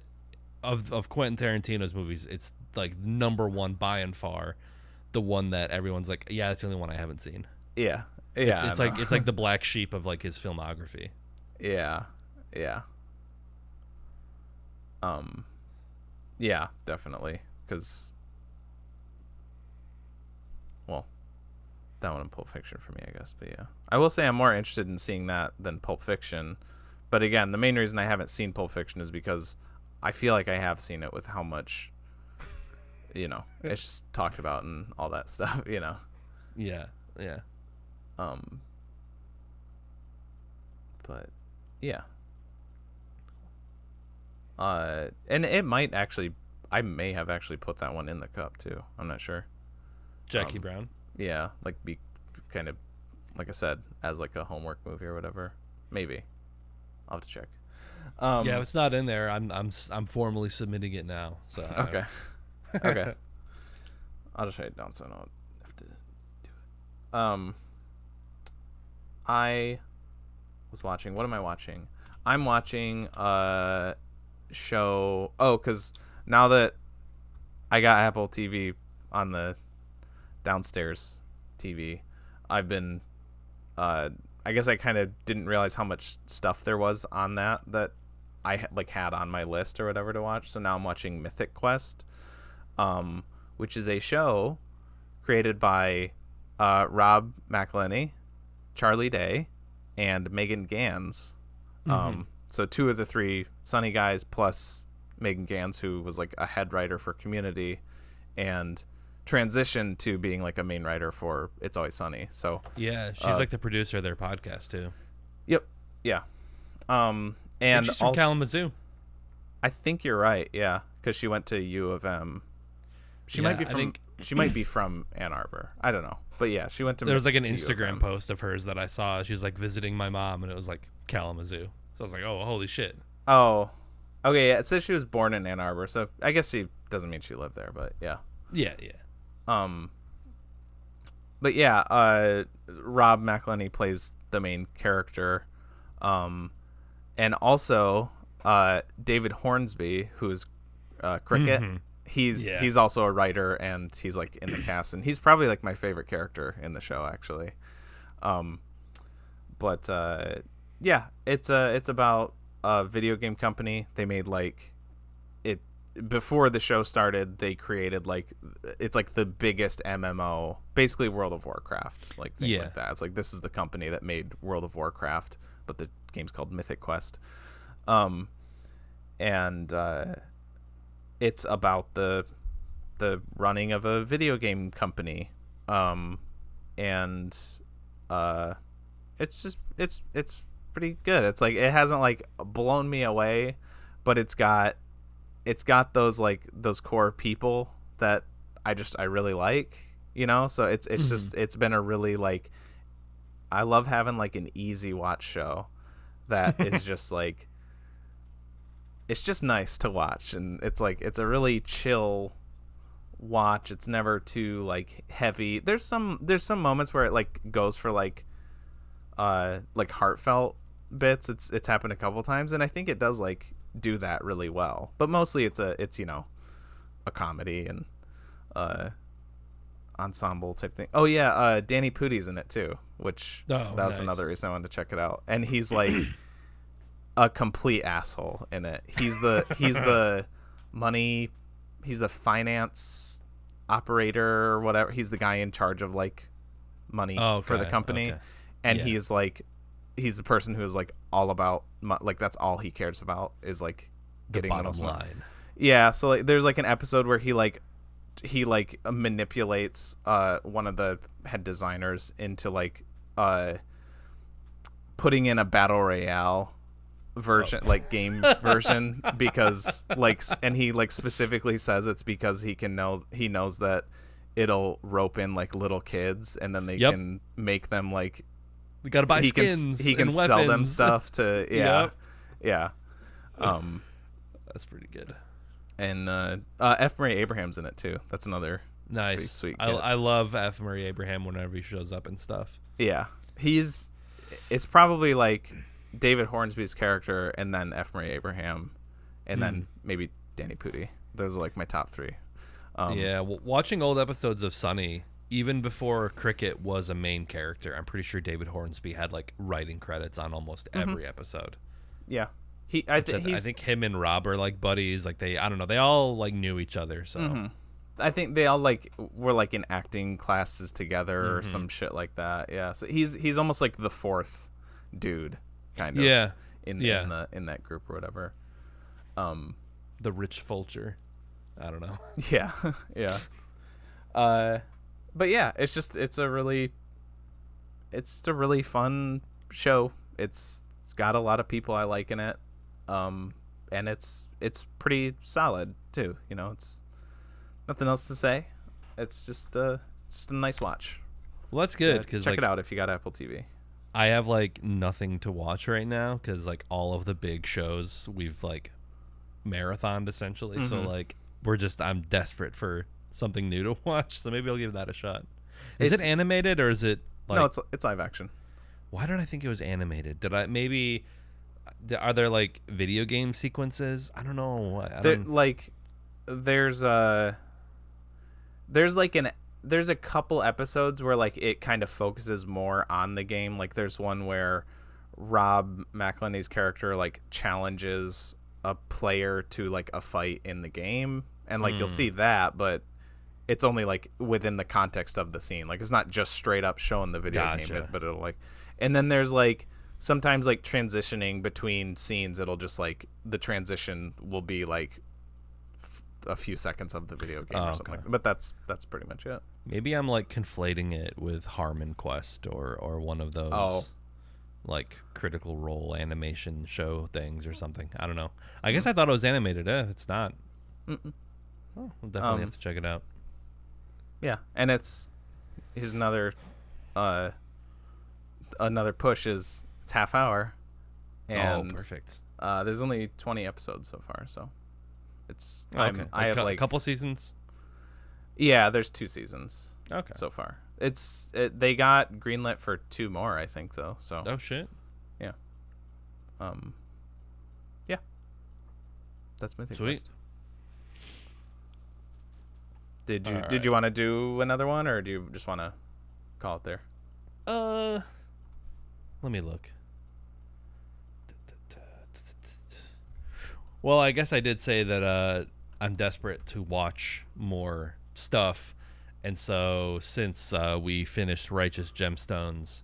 of Quentin Tarantino's movies, it's like number one by and far, the one that everyone's like, yeah, that's the only one I haven't seen. Yeah. It's like the black sheep of like his filmography. Yeah. Yeah. Yeah, definitely. Because, well, that one in Pulp Fiction for me, I guess. But yeah, I will say I'm more interested in seeing that than Pulp Fiction. But again, the main reason I haven't seen Pulp Fiction is because I feel like I have seen it with how much, it's just talked about and all that stuff, Yeah. Yeah. But yeah. And it might actually, I may have actually put that one in the cup too. I'm not sure. Jackie Brown. Yeah, like be kind of, like I said, as like a homework movie or whatever. Maybe. I'll have to check. Yeah, if it's not in there, I'm formally submitting it now. So okay. Okay. I'll just write it down so I don't have to do it. I was watching. What am I watching? I'm watching a show. Oh, because now that I got Apple TV on the downstairs TV, I've been. I guess I kind of didn't realize how much stuff there was on that I had on my list or whatever to watch. So now I'm watching Mythic Quest, which is a show created by Rob McElhenney, Charlie Day, and Megan Gans. So 2 of the 3 Sunny guys plus Megan Gans, who was like a head writer for Community and transitioned to being like a main writer for It's Always Sunny. So yeah, she's like the producer of their podcast too. Yep. Yeah. And she's from Kalamazoo. I think you're right. Yeah, because she went to U of M. She might be from. She might be from Ann Arbor. I don't know, but yeah, she went to. There was like an Instagram post of hers that I saw. She was like visiting my mom, and it was like Kalamazoo. So I was like, oh, holy shit. Oh, okay. Yeah, it says she was born in Ann Arbor, so I guess she doesn't mean she lived there, but yeah. Yeah, yeah. But yeah, Rob McElhenney plays the main character, and also David Hornsby, who's Cricket. He's also a writer, and he's like in the cast, and he's probably like my favorite character in the show, actually. But yeah, it's about a video game company. They made like it before the show started. They created like it's like the biggest MMO, basically World of Warcraft, like thing like that. It's like this is the company that made World of Warcraft, but the game's called Mythic Quest. And it's about the running of a video game company, and it's pretty good. It's like it hasn't like blown me away, but it's got those like those core people that I really like, So it's just it's been a really like I love having like an easy watch show that is just like. It's just nice to watch, and it's like it's a really chill watch. It's never too like heavy. There's some moments where it like goes for like heartfelt bits. It's happened a couple times, and I think it does like do that really well. But mostly it's a comedy and ensemble type thing. Oh yeah, Danny Pudi's in it too, which that was another reason I wanted to check it out. And he's like a complete asshole in it. He's the money, he's the finance operator or whatever. He's the guy in charge of like money for the company, and he's the person who is like all about like that's all he cares about is like getting the most money. Yeah, so like there's like an episode where he manipulates one of the head designers into like putting in a battle royale version game version because like, and he like specifically says it's because he knows that it'll rope in like little kids, and then they can make them like we gotta buy skins. He can sell them stuff to that's pretty good. And F. Murray Abraham's in it too. That's another nice sweet kid. I love F. Murray Abraham whenever he shows up and stuff. Yeah, it's probably like David Hornsby's character, and then F. Murray Abraham, and then maybe Danny Pudi. Those are like my top 3. Watching old episodes of Sunny even before Cricket was a main character, I'm pretty sure David Hornsby had like writing credits on almost every episode. Yeah. I think him and Rob are like buddies. Like I don't know, they all like knew each other. So I think they all like were like in acting classes together or some shit like that. Yeah. So he's almost like the fourth dude, kind of. Yeah. In that group or whatever. The Rich Fulcher. I don't know. Yeah. Yeah. But yeah, it's a really fun show. It's got a lot of people I like in it. And it's pretty solid too. You know, it's nothing else to say. It's just a nice watch. Well, that's good because check it out if you got Apple TV. I have like nothing to watch right now because like all of the big shows we've like marathoned essentially. So like I'm desperate for something new to watch. So maybe I'll give that a shot. Is it animated or is it like? No, it's live action. Why did I think it was animated? Are there like video game sequences? I don't know. There's a couple episodes where like it kind of focuses more on the game. Like there's one where Rob McElhenney's character like challenges a player to like a fight in the game, and like you'll see that, but it's only like within the context of the scene. Like it's not just straight up showing the video game, but it'll like. And then there's like sometimes like transitioning between scenes. It'll just like the transition will be like a few seconds of the video game or something. But that's pretty much it. Maybe I'm like conflating it with Harmon Quest or one of those like Critical Role animation show things or something. I don't know. I guess I thought it was animated. It's not. Oh, we'll definitely have to check it out. Yeah, and here's another push is it's half hour. And, perfect. There's only 20 episodes so far, so it's I have like a couple seasons. Yeah, there's 2 seasons. Okay. So far, they got greenlit for 2 more, I think, though. So. Oh shit. Yeah. Yeah. That's Mythic Quest. Did you want to do another one, or do you just want to call it there? Let me look. Well, I guess I did say that I'm desperate to watch more stuff, and so since we finished Righteous Gemstones,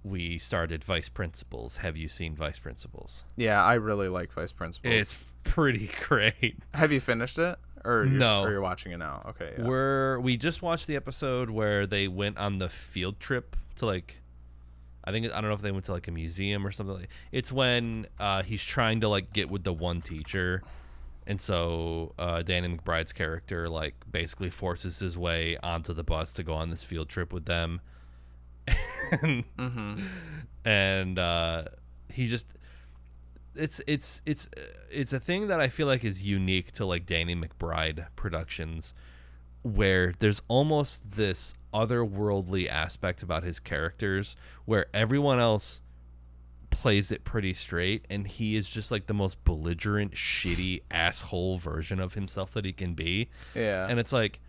we started Vice Principals. Have you seen Vice Principals? Yeah, I really like Vice Principals. It's pretty great. Have you finished it? Or no. Or you're watching it now? Okay. Yeah. We just watched the episode where they went on the field trip to like, I don't know if they went to like a museum or something. It's when he's trying to like get with the one teacher, and so Danny McBride's character like basically forces his way onto the bus to go on this field trip with them. And he just it's a thing that I feel like is unique to like Danny McBride productions, where there's almost this otherworldly aspect about his characters where everyone else plays it pretty straight, and he is just like the most belligerent, shitty asshole version of himself that he can be. Yeah. And it's like,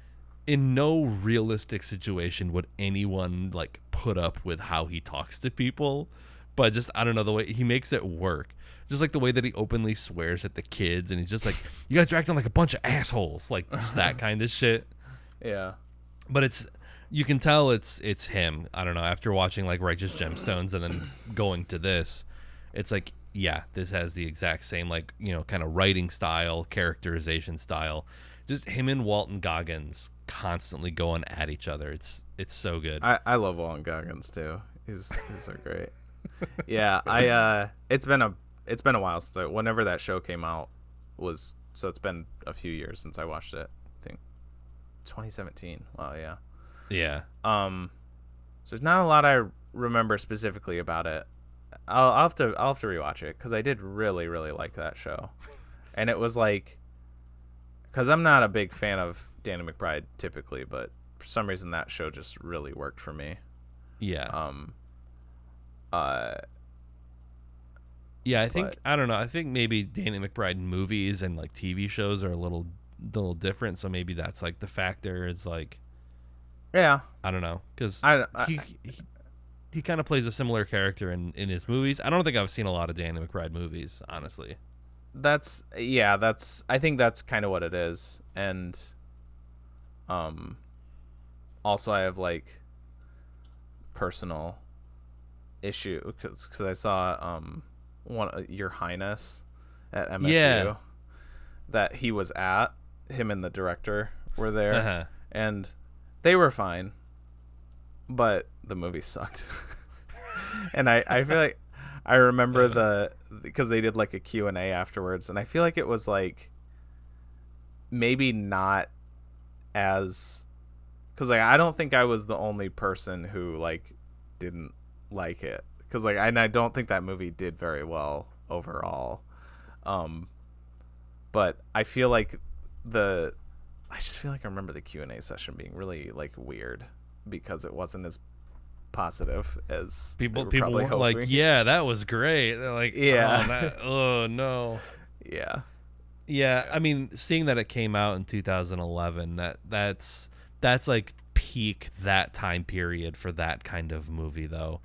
in no realistic situation would anyone like put up with how he talks to people, but just I don't know, the way he makes it work. Just like the way that he openly swears at the kids, and he's just like, you guys are acting like a bunch of assholes, like just that kind of shit. Yeah. But you can tell it's him. I don't know, after watching like Righteous Gemstones and then going to this, it's like, yeah, this has the exact same like, you know, kind of writing style, characterization style. Just him and Walton Goggins constantly going at each other. It's so good. I love Walton Goggins too. He's so great. Yeah, it's been a while since whenever that show came out so it's been a few years since I watched it. I think 2017. Wow, yeah. Yeah. So there's not a lot I remember specifically about it. I'll have to rewatch it because I did really, really like that show. And it was like, because I'm not a big fan of Danny McBride typically, but for some reason that show just really worked for me. Yeah. Yeah, I think maybe Danny McBride movies and like TV shows are a little different, so maybe that's like the factor. Is like, Yeah. I don't know, because I he kind of plays a similar character in his movies. I don't think I've seen a lot of Danny McBride movies, honestly. I think that's kind of what it is. And also I have like personal issue because I saw one Your Highness at MSU that he was at. Him and the director were there, and they were fine, but the movie sucked. And I feel like I remember because they did like a Q&A afterwards, and I feel like it was like maybe not as, because like I don't think I was the only person who like didn't like it, because like I don't think that movie did very well overall. But I feel like I just feel like I remember the Q&A session being really like weird because it wasn't as positive as people were like, yeah, that was great. They're like, yeah, oh no. Yeah, I mean, seeing that it came out in 2011, that's like peak that time period for that kind of movie though.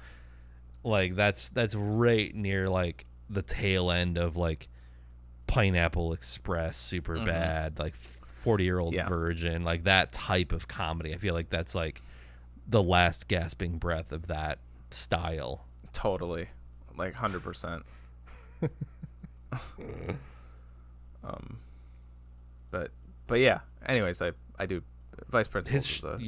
Like that's right near like the tail end of like Pineapple Express, Super Bad, like 40-Year-Old Virgin, like that type of comedy. I feel like that's like the last gasping breath of that style. Totally, like 100%. But yeah. Anyways, I do. Vice Principals.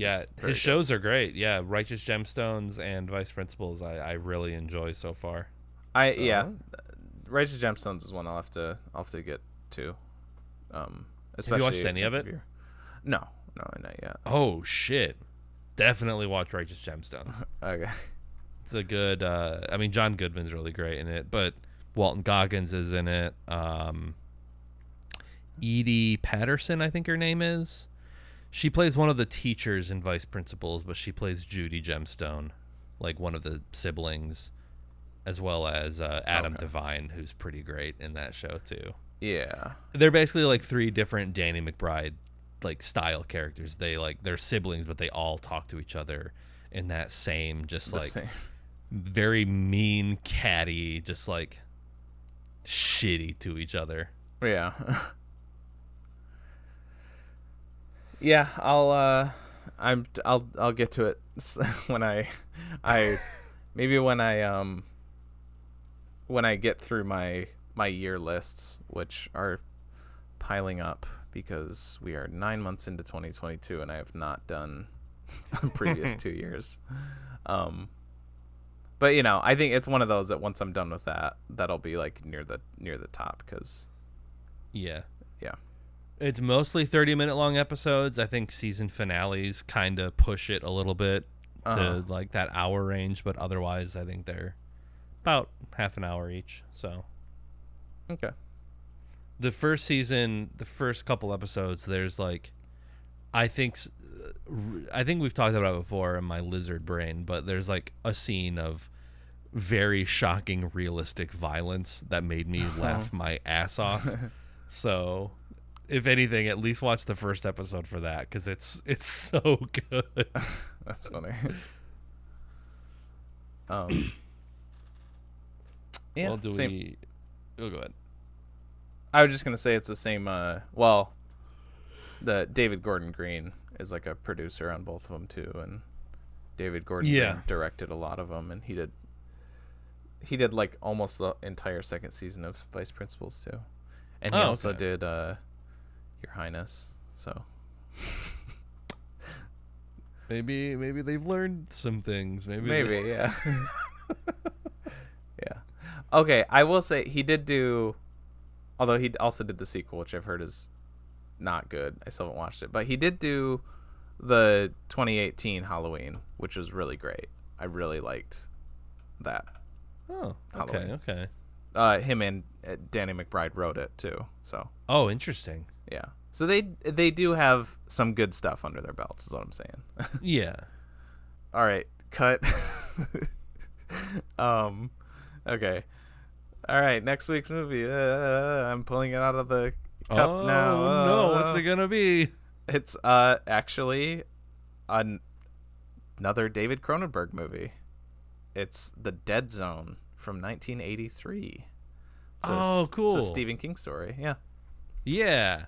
His shows are great. Yeah, Righteous Gemstones and Vice Principals, I really enjoy so far. Righteous Gemstones is one I'll have to get to. Have Especially you watched any of it? No, not yet. Oh shit! Definitely watch Righteous Gemstones. Okay. It's a good. I mean, John Goodman's really great in it, but Walton Goggins is in it. Edie Patterson, I think her name is. She plays one of the teachers in Vice Principals, but she plays Judy Gemstone, like one of the siblings, as well as Adam Devine, who's pretty great in that show too. Yeah. They're basically like three different Danny McBride like style characters. They're siblings, but they all talk to each other in that same very mean, catty, just like shitty to each other. Yeah. Yeah, I'll get to it when I get through my year lists, which are piling up because we are 9 months into 2022 and I have not done the previous 2 years. But I think it's one of those that once I'm done with that'll be like near the top because yeah. It's mostly 30-minute long episodes. I think season finales kind of push it a little bit to like that hour range, but otherwise I think they're about half an hour each. So, okay. The first season, the first couple episodes, there's like, I think we've talked about it before in my lizard brain, but there's like a scene of very shocking, realistic violence that made me laugh my ass off. So, if anything, at least watch the first episode for that because it's so good. That's funny. Yeah. Well, go ahead. I was just gonna say it's the same. The David Gordon Green is like a producer on both of them too, and David Gordon Green directed a lot of them, and he did like almost the entire second season of Vice Principals too, and he also did Your Highness. So maybe they've learned some things. Maybe yeah. Yeah. Okay, I will say he did do. Although he also did the sequel, which I've heard is not good. I still haven't watched it. But he did do the 2018 Halloween, which was really great. I really liked that. Oh, Halloween. Okay. Him and Danny McBride wrote it, too. So. Oh, interesting. Yeah. So they do have some good stuff under their belts, is what I'm saying. Yeah. All right. Cut. Okay. All right, next week's movie. I'm pulling it out of the cup now. Oh no, what's it gonna be? It's actually another David Cronenberg movie. It's The Dead Zone from 1983. Cool. It's a Stephen King story. Yeah. Yeah.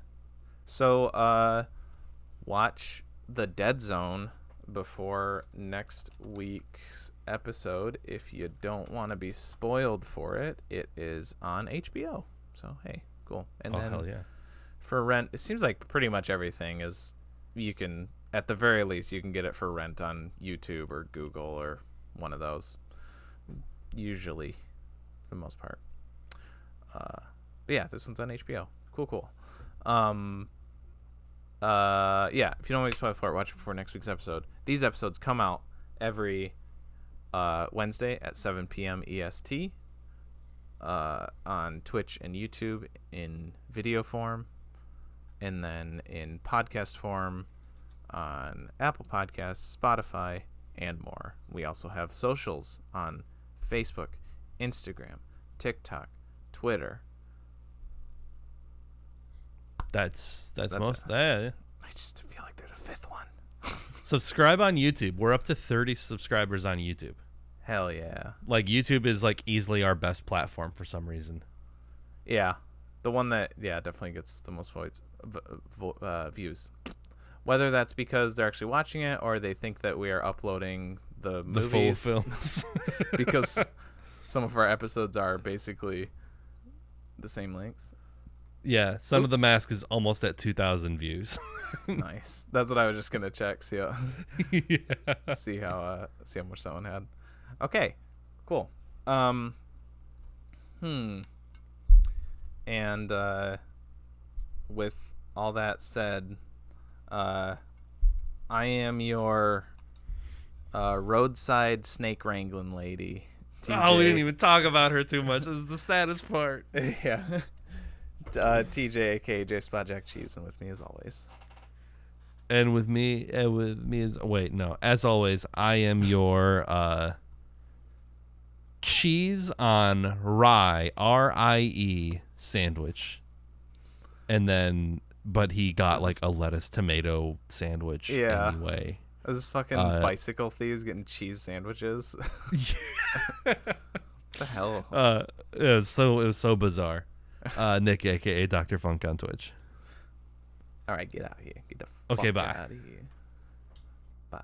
So, watch The Dead Zone before next week's episode. If you don't want to be spoiled for it, it is on HBO. So, hey, cool. And then hell yeah. for rent, it seems like pretty much everything is, you can, at the very least, you can get it for rent on YouTube or Google or one of those. Usually, for the most part. But yeah, this one's on HBO. Cool. Yeah, if you don't want to be spoiled for it, watch it before next week's episode. These episodes come out every Wednesday at 7 p.m. EST on Twitch and YouTube in video form, and then in podcast form on Apple Podcasts, Spotify, and more. We also have socials on Facebook, Instagram, TikTok, Twitter. That's most of that. I just feel like there's a fifth one. Subscribe on YouTube. We're up to 30 subscribers on YouTube. Hell yeah. Like, YouTube is like easily our best platform for some reason. Yeah. The one that, definitely gets the most views. Whether that's because they're actually watching it or they think that we are uploading the movies. Full films. Because some of our episodes are basically the same length. Yeah, Son of the Mask is almost at 2,000 views. Nice. That's what I was just gonna check. See how, Yeah. see how much that one had. Okay, cool. And with all that said, I am your roadside snake wrangling lady. TJ. Oh, we didn't even talk about her too much. This is the saddest part. Yeah. TJ, aka J Spot Jack Cheese, and with me as always. And with me as always, I am your cheese on rye, RIE sandwich. And then, but he got like a lettuce tomato sandwich anyway. This fucking bicycle thieves getting cheese sandwiches. What the hell? It was so bizarre. Nick, aka Dr. Funk on Twitch. All right, get out of here. Get the fuck bye. out of here. Bye.